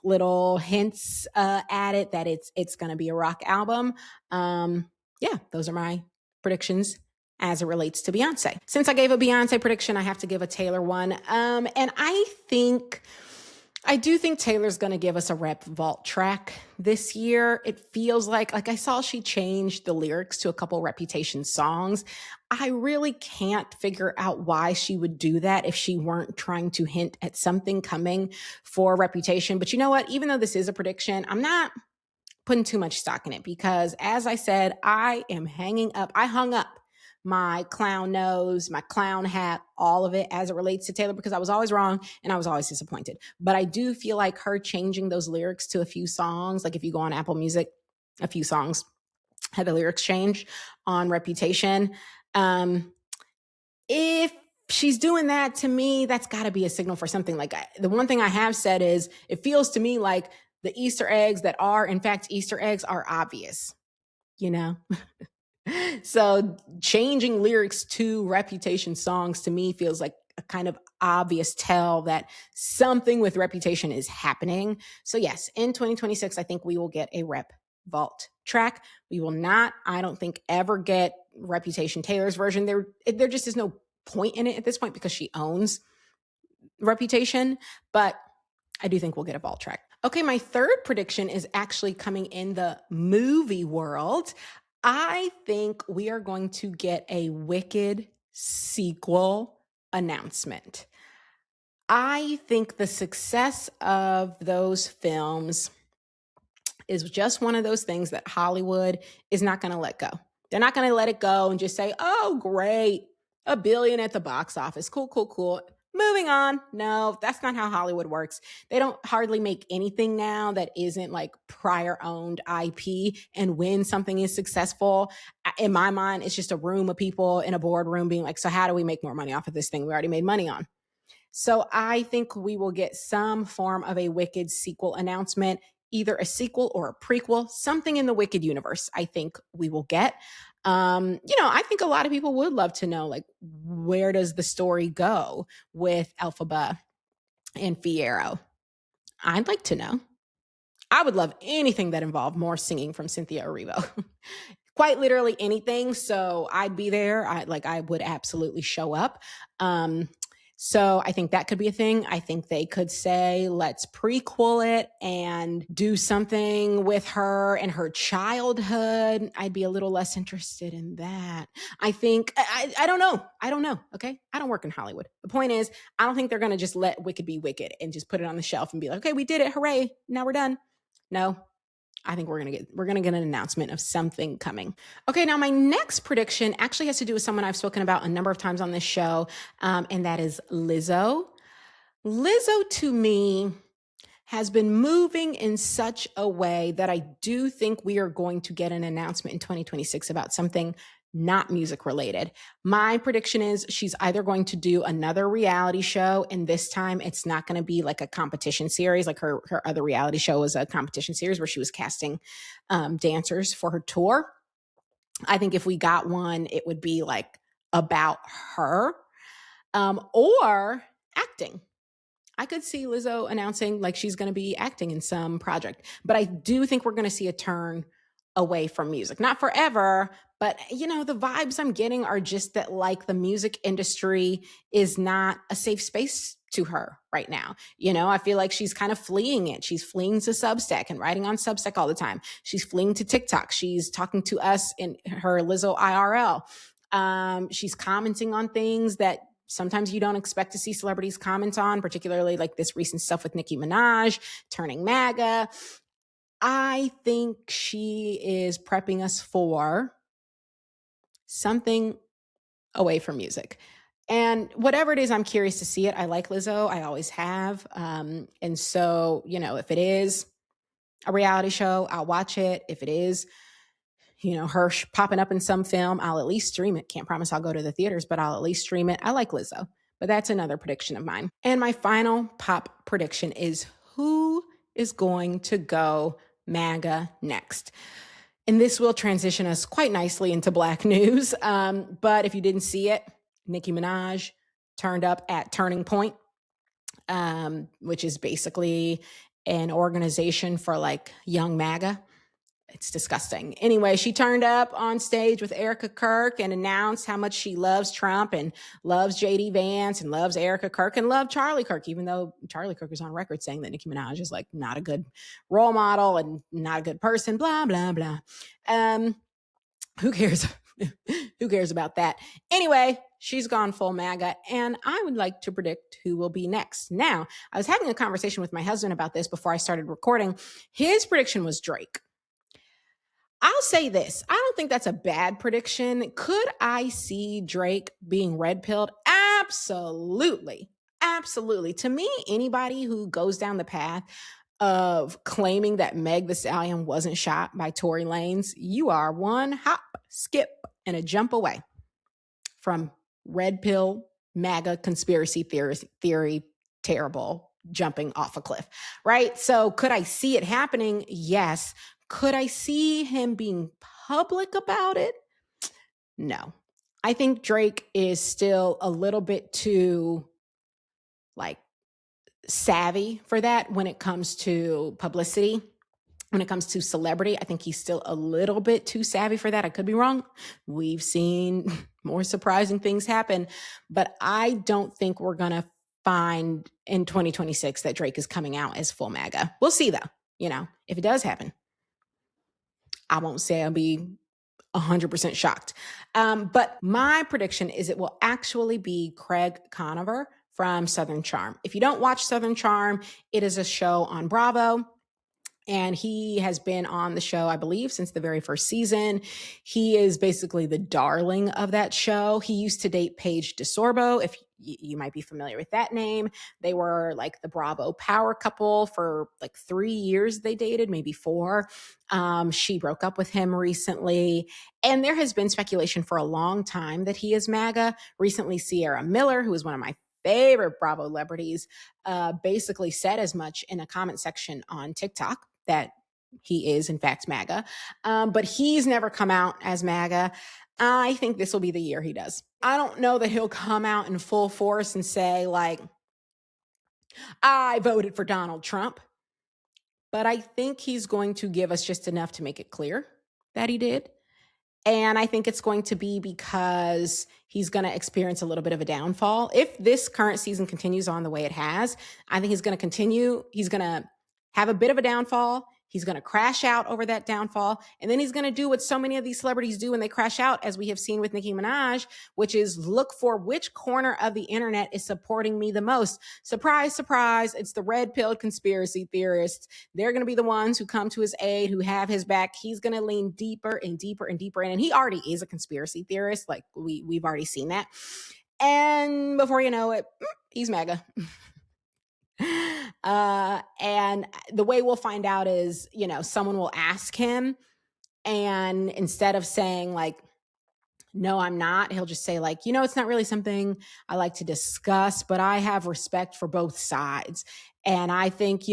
little hints at it that it's going to be a rock album. Yeah, those are my predictions as it relates to Beyonce. Since I gave a Beyonce prediction, I have to give a Taylor one. And I do think Taylor's going to give us a rep vault track this year. It feels like I saw she changed the lyrics to a couple Reputation songs. I really can't figure out why she would do that if she weren't trying to hint at something coming for Reputation. But you know what? Even though this is a prediction, I'm not putting too much stock in it because, as I said, I hung up my clown nose, my clown hat, all of it as it relates to Taylor because I was always wrong and I was always disappointed. But I do feel like her changing those lyrics to a few songs, like if you go on Apple Music, a few songs had the lyrics changed on Reputation. If she's doing that, to me, that's got to be a signal for something. Like the one thing I have said is it feels to me like the Easter eggs that are in fact Easter eggs are obvious, So changing lyrics to Reputation songs to me feels like a kind of obvious tell that something with Reputation is happening. So yes, in 2026, I think we will get a Rep vault track. We will not, I don't think, ever get Reputation Taylor's version. There just is no point in it at this point because she owns Reputation, but I do think we'll get a vault track. Okay, my third prediction is actually coming in the movie world. I think we are going to get a Wicked sequel announcement. I think the success of those films is just one of those things that Hollywood is not going to let go. They're not going to let it go and just say, oh, great, $1 billion at the box office. Cool. Moving on. No, that's not how Hollywood works. They don't hardly make anything now that isn't like prior owned IP. And when something is successful, in my mind, it's just a room of people in a boardroom being like, so how do we make more money off of this thing we already made money on? So I think we will get some form of a Wicked sequel announcement, either a sequel or a prequel, something in the Wicked universe. I think we will get. I think a lot of people would love to know, like, where does the story go with Elphaba and Fiyero? I'd like to know. I would love anything that involved more singing from Cynthia Erivo. Quite literally anything. So I'd be there. I would absolutely show up. So I think that could be a thing. I think they could say, let's prequel it and do something with her and her childhood. I'd be a little less interested in that. I think, I don't know. I don't know. Okay. I don't work in Hollywood. The point is, I don't think they're going to just let Wicked be Wicked and just put it on the shelf and be like, okay, we did it. Hooray. Now we're done. No, I think we're gonna get an announcement of something coming. Okay, now my next prediction actually has to do with someone I've spoken about a number of times on this show, and that is Lizzo. Lizzo, to me, has been moving in such a way that I do think we are going to get an announcement in 2026 about something not music related. My prediction is she's either going to do another reality show, and this time it's not going to be like a competition series. Like her other reality show was a competition series where she was casting dancers for her tour. I think if we got one, it would be like about her or acting. I could see Lizzo announcing like she's going to be acting in some project, but I do think we're going to see a turn away from music. Not forever, but the vibes I'm getting are just that like the music industry is not a safe space to her right now. I feel like she's kind of fleeing it. She's fleeing to Substack and writing on Substack all the time. She's fleeing to TikTok. She's talking to us in her Lizzo IRL. She's commenting on things that sometimes you don't expect to see celebrities comment on, particularly like this recent stuff with Nicki Minaj, turning MAGA. I think she is prepping us for something away from music. And whatever it is, I'm curious to see it. I like Lizzo. I always have. And so, if it is a reality show, I'll watch it. If it is, her popping up in some film, I'll at least stream it. Can't promise I'll go to the theaters, but I'll at least stream it. I like Lizzo, but that's another prediction of mine. And my final pop prediction is who is going to go MAGA next. And this will transition us quite nicely into Black news. But if you didn't see it, Nicki Minaj turned up at Turning Point, which is basically an organization for like young MAGA. It's disgusting. Anyway, she turned up on stage with Erica Kirk and announced how much she loves Trump and loves JD Vance and loves Erica Kirk and loved Charlie Kirk, even though Charlie Kirk is on record saying that Nicki Minaj is like not a good role model and not a good person, blah, blah, blah. Who cares? Who cares about that? Anyway, she's gone full MAGA, and I would like to predict who will be next. Now, I was having a conversation with my husband about this before I started recording. His prediction was Drake. I'll say this. I don't think that's a bad prediction. Could I see Drake being red-pilled? Absolutely. Absolutely. To me, anybody who goes down the path of claiming that Meg Thee Stallion wasn't shot by Tory Lanez, you are one hop, skip, and a jump away from red pill, MAGA conspiracy theory, terrible, jumping off a cliff, right? So could I see it happening? Yes. Could I see him being public about it? No. I think Drake is still a little bit too like savvy for that when it comes to publicity. When it comes to celebrity, I think he's still a little bit too savvy for that. I could be wrong. We've seen more surprising things happen, but I don't think we're going to find in 2026 that Drake is coming out as full MAGA. We'll see though, if it does happen. I won't say I'll be 100% shocked. But my prediction is it will actually be Craig Conover from Southern Charm. If you don't watch Southern Charm, it is a show on Bravo. And he has been on the show, I believe, since the very first season. He is basically the darling of that show. He used to date Paige DeSorbo, if you might be familiar with that name. They were like the Bravo power couple for like 3 years they dated, maybe 4. She broke up with him recently. And there has been speculation for a long time that he is MAGA. Recently, Sierra Miller, who is one of my favorite Bravo celebrities, basically said as much in a comment section on TikTok that he is in fact MAGA. But he's never come out as MAGA. I think this will be the year he does. I don't know that he'll come out in full force and say like, I voted for Donald Trump. But I think he's going to give us just enough to make it clear that he did. And I think it's going to be because he's going to experience a little bit of a downfall. If this current season continues on the way it has, I think he's going to continue. He's going to have a bit of a downfall. He's going to crash out over that downfall. And then he's going to do what so many of these celebrities do when they crash out, as we have seen with Nicki Minaj, which is look for which corner of the internet is supporting me the most. Surprise, surprise. It's the red-pilled conspiracy theorists. They're going to be the ones who come to his aid, who have his back. He's going to lean deeper and deeper and deeper in. And he already is a conspiracy theorist. Like we've already seen that. And before you know it, he's MAGA. And the way we'll find out is, someone will ask him, and instead of saying like, no, I'm not, he'll just say like, it's not really something I like to discuss, but I have respect for both sides. And I think,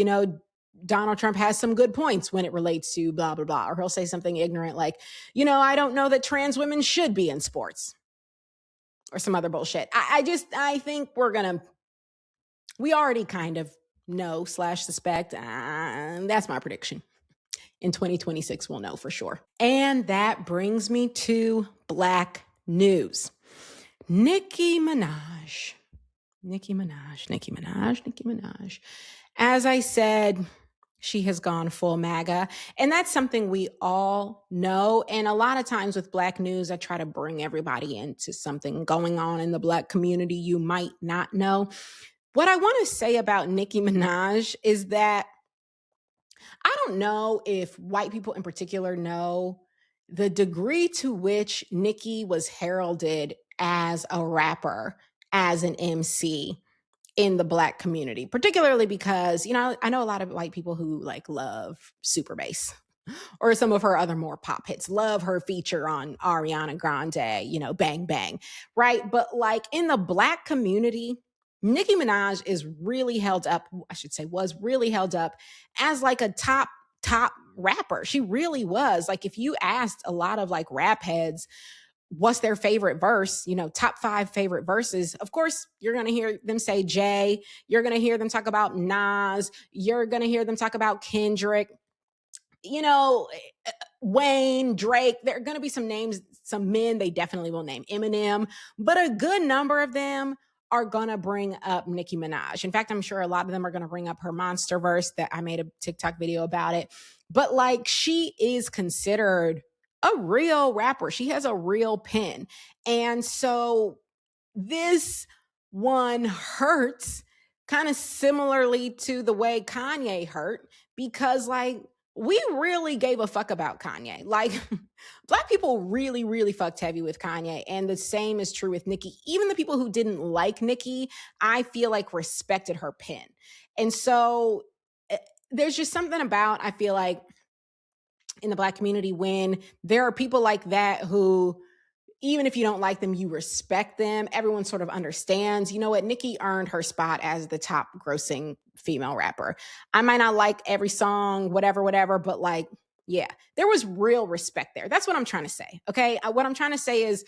Donald Trump has some good points when it relates to blah, blah, blah. Or he'll say something ignorant like, I don't know that trans women should be in sports, or some other bullshit. I think we already kind of know / suspect. That's my prediction. In 2026, we'll know for sure. And that brings me to Black news. Nicki Minaj. As I said, she has gone full MAGA. And that's something we all know. And a lot of times with Black news, I try to bring everybody into something going on in the Black community you might not know. What I want to say about Nicki Minaj is that I don't know if white people in particular know the degree to which Nicki was heralded as a rapper, as an MC in the Black community, particularly because, I know a lot of white people who love Super Bass or some of her other more pop hits, love her feature on Ariana Grande, Bang Bang, right? But in the Black community, Nicki Minaj is really held up, was really held up as a top rapper. She really was. If you asked a lot of rap heads, what's their favorite verse, top 5 favorite verses, of course, you're going to hear them say Jay. You're going to hear them talk about Nas. You're going to hear them talk about Kendrick, Wayne, Drake. There are going to be some names, some men they definitely will name, Eminem, but a good number of them are going to bring up Nicki Minaj. In fact, I'm sure a lot of them are going to bring up her monster verse that I made a TikTok video about it. But she is considered a real rapper. She has a real pen. And so this one hurts kind of similarly to the way Kanye hurt, because we really gave a fuck about Kanye. Black people really, really fucked heavy with Kanye. And the same is true with Nicki. Even the people who didn't like Nicki, I feel respected her pen. And so there's just something about, I feel in the Black community, when there are people like that who, even if you don't like them, you respect them. Everyone sort of understands, Nicki earned her spot as the top grossing female rapper. I might not like every song, whatever, but yeah, there was real respect there. That's what I'm trying to say. Okay. What I'm trying to say is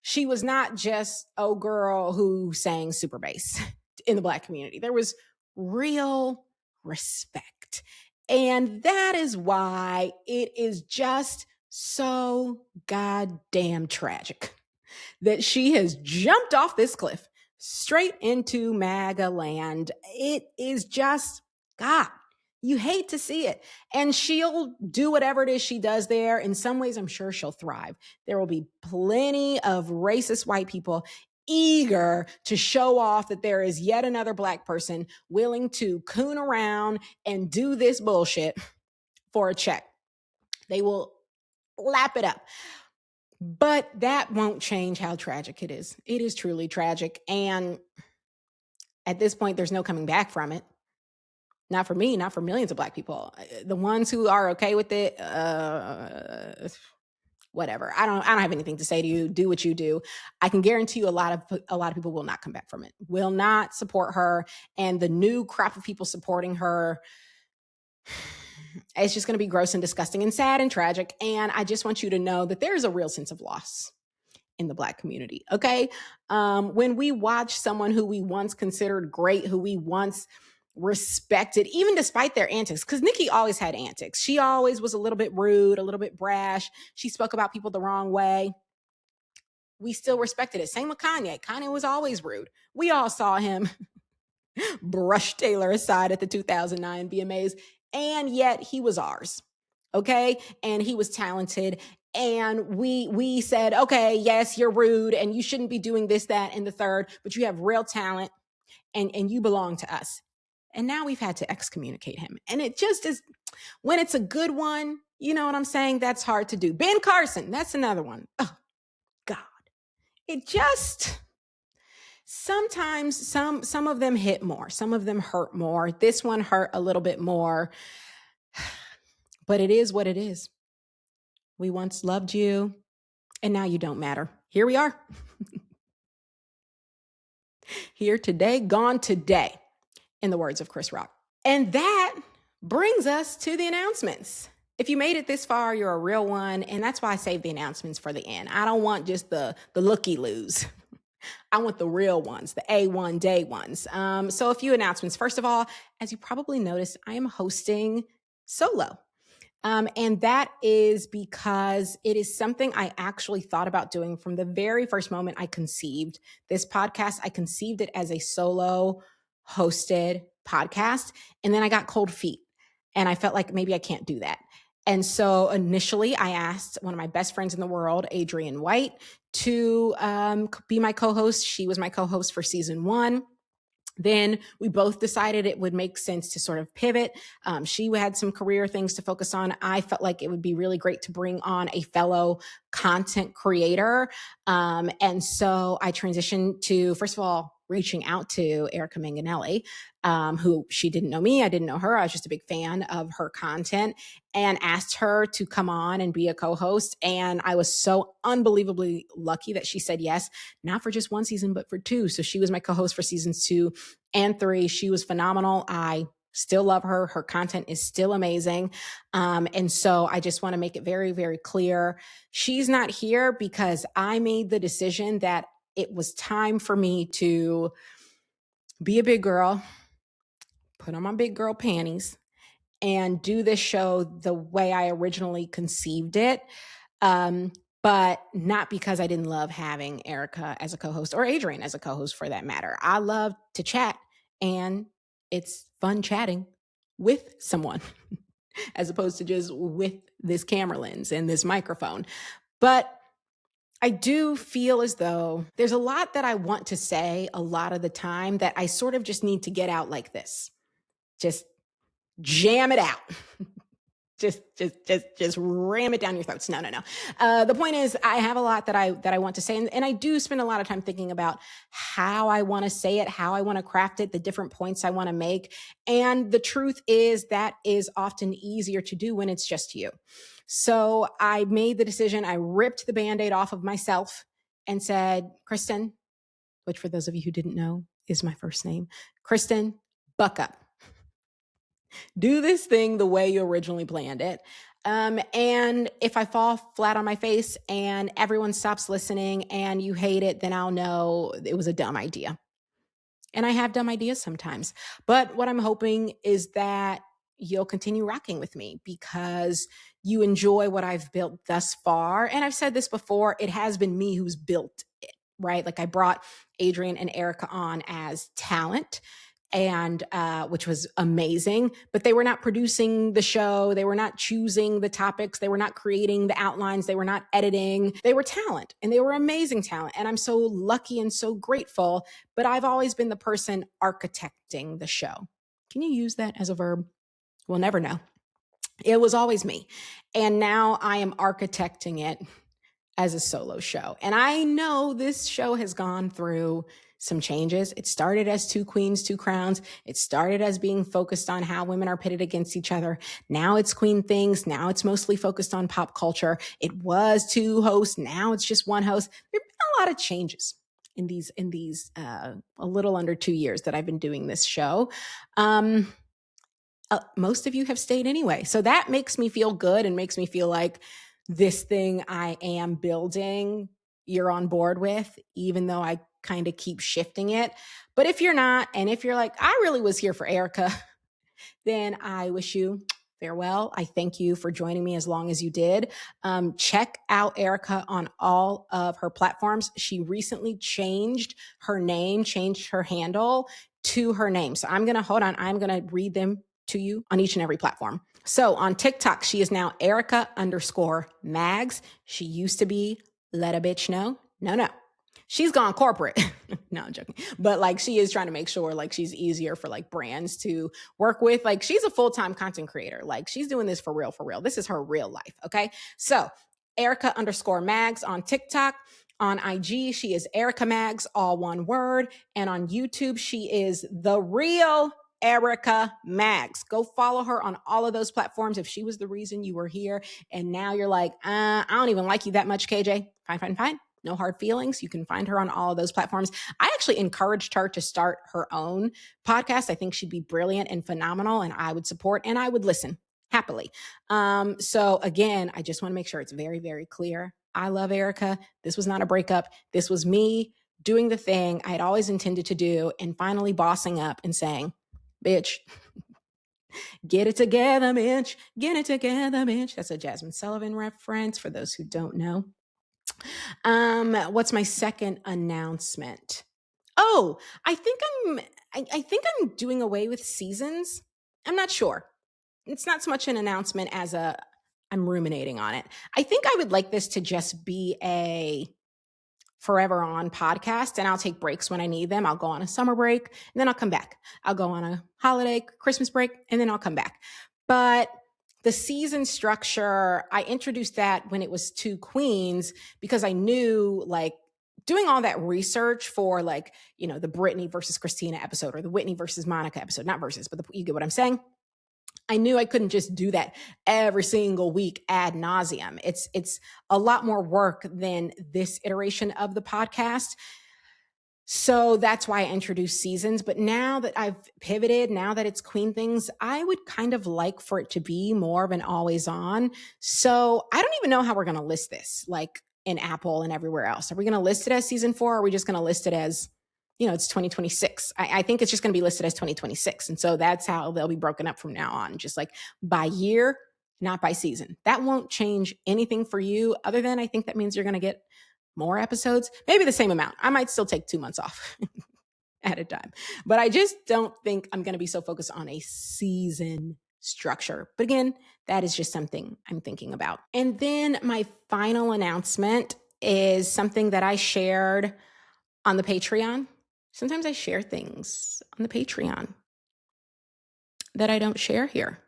she was not just a girl who sang Super Bass in the Black community. There was real respect. And that is why it is just so goddamn tragic that she has jumped off this cliff straight into MAGA land. It is just, God, you hate to see it. And she'll do whatever it is she does there. In some ways, I'm sure she'll thrive. There will be plenty of racist white people eager to show off that there is yet another Black person willing to coon around and do this bullshit for a check. They will lap it up. But that won't change how tragic it is. It is truly tragic. And at this point, there's no coming back from it. Not for me, not for millions of Black people. The ones who are okay with it, whatever. I don't have anything to say to you. Do what you do. I can guarantee you a lot of people will not come back from it, will not support her. And the new crop of people supporting her, it's just going to be gross and disgusting and sad and tragic. And I just want you to know that there is a real sense of loss in the Black community. Okay. When we watch someone who we once considered great, who we once respected, even despite their antics, because Nicki always had antics. She always was a little bit rude, a little bit brash. She spoke about people the wrong way. We still respected it. Same with Kanye. Kanye was always rude. We all saw him brush Taylor aside at the 2009 VMAs, and yet he was ours. Okay. And he was talented. And we said, okay, yes, you're rude and you shouldn't be doing this, that, and the third, but you have real talent and you belong to us. And now we've had to excommunicate him. And it just is, when it's a good one, you know what I'm saying? That's hard to do. Ben Carson, that's another one. Oh, God. It just, sometimes some of them hit more. Some of them hurt more. This one hurt a little bit more. But it is what it is. We once loved you, and now you don't matter. Here we are. Here today, gone today, in the words of Chris Rock. And that brings us to the announcements. If you made it this far, you're a real one, and that's why I saved the announcements for the end. I don't want just the looky-loos. I want the real ones, the A1 day ones. So a few announcements. First of all, as you probably noticed, I am hosting solo. And that is because it is something I actually thought about doing from the very first moment I conceived this podcast. I conceived it as a solo hosted podcast. And then I got cold feet and I felt like maybe I can't do that. And so initially I asked one of my best friends in the world, Adrienne White, to be my co-host. She was my co-host for season 1. Then we both decided it would make sense to sort of pivot. She had some career things to focus on. I felt like it would be really great to bring on a fellow content creator. And so I transitioned to, first of all, reaching out to Erica Manganelli, who she didn't know me. I didn't know her. I was just a big fan of her content and asked her to come on and be a co-host. And I was so unbelievably lucky that she said yes, not for just one season, but for 2. So she was my co-host for seasons 2 and 3. She was phenomenal. I still love her. Her content is still amazing. And so I just want to make it very, very clear. She's not here because I made the decision that it was time for me to be a big girl, put on my big girl panties, and do this show the way I originally conceived it. But not because I didn't love having Erica as a co-host or Adrienne as a co-host for that matter. I love to chat, and it's fun chatting with someone as opposed to just with this camera lens and this microphone. But I do feel as though there's a lot that I want to say a lot of the time that I sort of just need to get out like this. Just jam it out. just ram it down your throats. No. The point is I have a lot that I want to say. And I do spend a lot of time thinking about how I want to say it, how I want to craft it, the different points I want to make. And the truth is that is often easier to do when it's just you. So I made the decision. I ripped the Band-Aid off of myself and said, Kristen, which for those of you who didn't know is my first name, Kristen, buck up. Do this thing the way you originally planned it. And if I fall flat on my face and everyone stops listening and you hate it, then I'll know it was a dumb idea. And I have dumb ideas sometimes. But what I'm hoping is that you'll continue rocking with me because you enjoy what I've built thus far. And I've said this before, it has been me who's built it, right? Like I brought Adrienne and Erica on as talent, and which was amazing, but they were not producing the show. They were not choosing the topics. They were not creating the outlines. They were not editing. They were talent, and they were amazing talent. And I'm so lucky and so grateful, but I've always been the person architecting the show. Can you use that as a verb? We'll never know. It was always me. And now I am architecting it as a solo show. And I know this show has gone through some changes. It started as 2 queens, 2 crowns. It started as being focused on how women are pitted against each other. Now it's Queen Things. Now it's mostly focused on pop culture. It was 2 hosts. Now it's just 1 host. There have been a lot of changes in these a little under 2 years that I've been doing this show. Most of you have stayed anyway. So that makes me feel good and makes me feel like this thing I am building, you're on board with, even though I kind of keep shifting it. But if you're not, and if you're like, I really was here for Erica, then I wish you farewell. I thank you for joining me as long as you did. Check out Erica on all of her platforms. She recently changed her name, changed her handle to her name. So I'm going to read them to you on each and every platform. So on TikTok, she is now Erica_Mags. She used to be Let a Bitch Know. No. She's gone corporate. No, I'm joking. But like, she is trying to make sure like she's easier for like brands to work with. Like, she's a full-time content creator. Like, she's doing this for real, for real. This is her real life. Okay. So Erica_Mags on TikTok. On IG, she is Erica Mags, all one word. And on YouTube, she is The Real Erica Mags. Go follow her on all of those platforms. If she was the reason you were here and now you're like, I don't even like you that much, KJ. Fine. No hard feelings. You can find her on all of those platforms. I actually encouraged her to start her own podcast. I think she'd be brilliant and phenomenal, and I would support and I would listen happily. So again, I just want to make sure it's very, very clear. I love Erica. This was not a breakup. This was me doing the thing I had always intended to do and finally bossing up and saying, bitch, get it together, bitch. Get it together, bitch. That's a Jasmine Sullivan reference for those who don't know. What's my second announcement? Oh, I think I'm doing away with seasons. I'm not sure. It's not so much an announcement as I'm ruminating on it. I think I would like this to just be a forever on podcast, and I'll take breaks when I need them. I'll go on a summer break and then I'll come back. I'll go on a holiday, Christmas break, and then I'll come back. But the season structure, I introduced that when it was two queens because I knew like doing all that research for like, the Britney versus Christina episode or the Whitney versus Monica episode, not versus, but you get what I'm saying? I knew I couldn't just do that every single week ad nauseum. It's a lot more work than this iteration of the podcast. So that's why I introduced seasons. But now that I've pivoted, now that it's Queen Things, I would kind of like for it to be more of an always on. So I don't even know how we're going to list this, like in Apple and everywhere else. Are we going to list it as season 4? Or are we just going to list it as, it's 2026? I think it's just going to be listed as 2026. And so that's how they'll be broken up from now on, just like by year, not by season. That won't change anything for you other than I think that means you're going to get more episodes, maybe the same amount. I might still take 2 months off at a time, but I just don't think I'm going to be so focused on a season structure. But again, that is just something I'm thinking about. And then my final announcement is something that I shared on the Patreon. Sometimes I share things on the Patreon that I don't share here,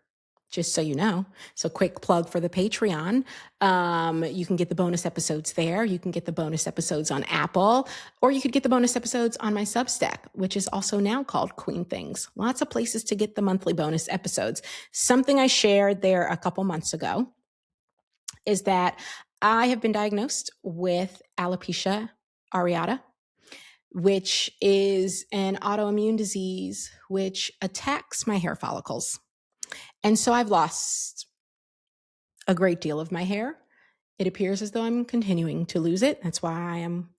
just so you know. So quick plug for the Patreon. You can get the bonus episodes there. You can get the bonus episodes on Apple, or you could get the bonus episodes on my Substack, which is also now called Queen Things. Lots of places to get the monthly bonus episodes. Something I shared there a couple months ago is that I have been diagnosed with alopecia areata, which is an autoimmune disease which attacks my hair follicles. And so I've lost a great deal of my hair. It appears as though I'm continuing to lose it. That's why I am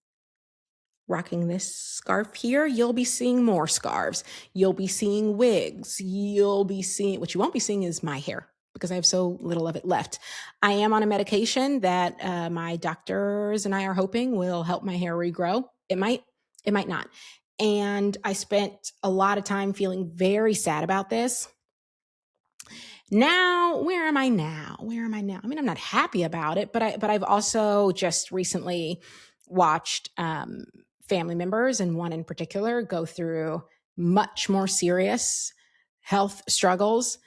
rocking this scarf here. You'll be seeing more scarves. You'll be seeing wigs. What you won't be seeing is my hair because I have so little of it left. I am on a medication that my doctors and I are hoping will help my hair regrow. It might not. And I spent a lot of time feeling very sad about this. Now, where am I now? I mean, I'm not happy about it, but I've also just recently watched family members, and one in particular, go through much more serious health struggles.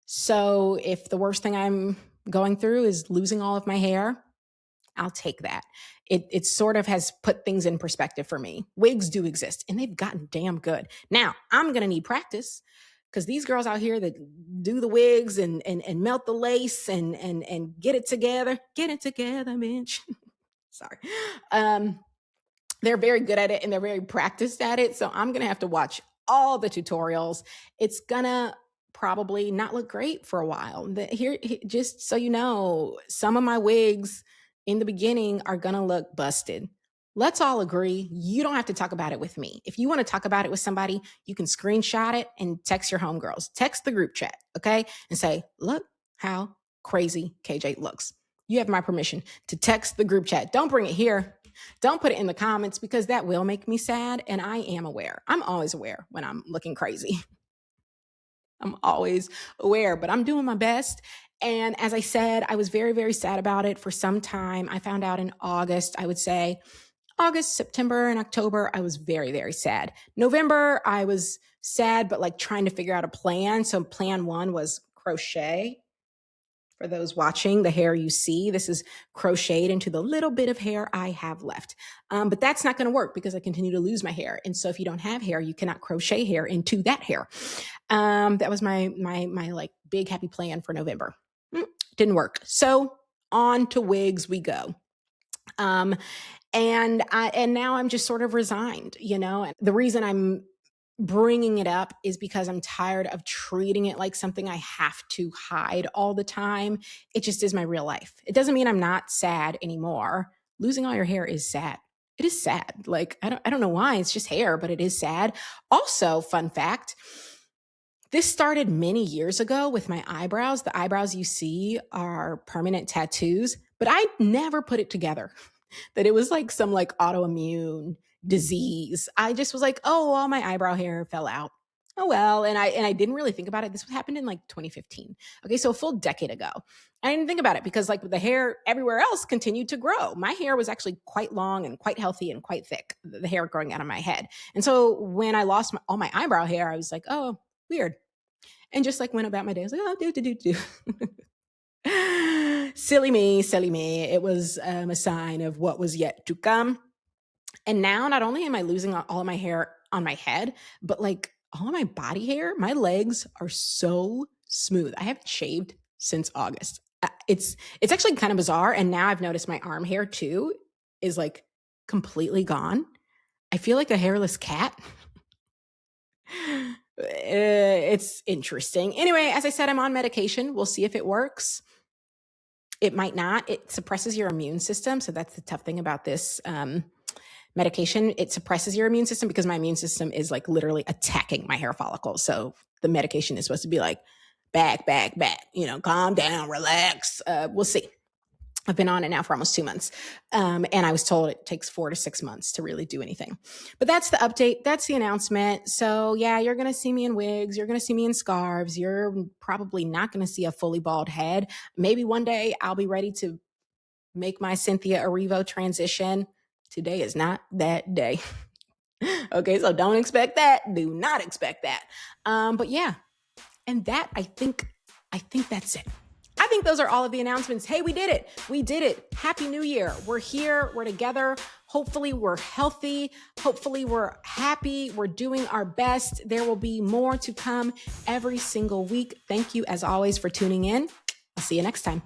So if the worst thing I'm going through is losing all of my hair, I'll take that. It sort of has put things in perspective for me. Wigs do exist, and they've gotten damn good. Now, I'm going to need practice because these girls out here that do the wigs and melt the lace and get it together, bitch. Sorry. They're very good at it and they're very practiced at it. So I'm going to have to watch all the tutorials. It's going to probably not look great for a while. Here, just so you know, some of my wigs in the beginning are going to look busted. let's all agree you don't have to talk about it with me. If you want to talk about it with somebody, you can screenshot it and text your homegirls. Text the group chat, okay? And say, look how crazy KJ looks. You have my permission to text the group chat. Don't bring it here. Don't put it in the comments because that will make me sad. And I am aware. I'm always aware when I'm looking crazy. I'm always aware, but I'm doing my best. And as I said, I was very, very sad about it for some time. I found out in August, I would say August, September, and October, I was very, very sad. November, I was sad, but like trying to figure out a plan. So plan one was crochet. For those watching, the hair you see, this is crocheted into the little bit of hair I have left. But that's not going to work because I continue to lose my hair. And so if you don't have hair, you cannot crochet hair into that hair. That was my like big happy plan for November. Didn't work. So on to wigs we go. And now I'm just sort of resigned, you know, and the reason I'm bringing it up is because I'm tired of treating it like something I have to hide all the time. It just is my real life. It doesn't mean I'm not sad anymore. Losing all your hair is sad. It is sad. Like, I don't know why. It's just hair, but it is sad. Also, fun fact, this started many years ago with my eyebrows. The eyebrows you see are permanent tattoos, but I never put it together that it was like some like autoimmune disease. I just was like, oh, all my eyebrow hair fell out. Oh, well. And I didn't really think about it. This happened in like 2015. Okay. So a full decade ago. I didn't think about it because like the hair everywhere else continued to grow. My hair was actually quite long and quite healthy and quite thick, the hair growing out of my head. And so when I lost all my eyebrow hair, I was like, oh, weird. And just like went about my day. I was like, oh, silly me. It was a sign of what was yet to come. And now not only am I losing all of my hair on my head, but like all of my body hair, my legs are so smooth. I haven't shaved since August. It's actually kind of bizarre. And now I've noticed my arm hair too is like completely gone. I feel like a hairless cat. It's interesting. Anyway, as I said, I'm on medication. We'll see if it works. It might not. It suppresses your immune system. So that's the tough thing about this medication. It suppresses your immune system because my immune system is like literally attacking my hair follicles. So the medication is supposed to be like, back, you know, calm down, relax. We'll see. I've been on it now for almost 2 months. And I was told it takes 4 to 6 months to really do anything. But that's the update. That's the announcement. So yeah, you're going to see me in wigs. You're going to see me in scarves. You're probably not going to see a fully bald head. Maybe one day I'll be ready to make my Cynthia Erivo transition. Today is not that day. Okay, so don't expect that. Do not expect that. But yeah, and that I think that's it. I think those are all of the announcements. Hey, we did it. We did it. Happy New Year. We're here. We're together. Hopefully we're healthy. Hopefully we're happy. We're doing our best. There will be more to come every single week. Thank you as always for tuning in. I'll see you next time.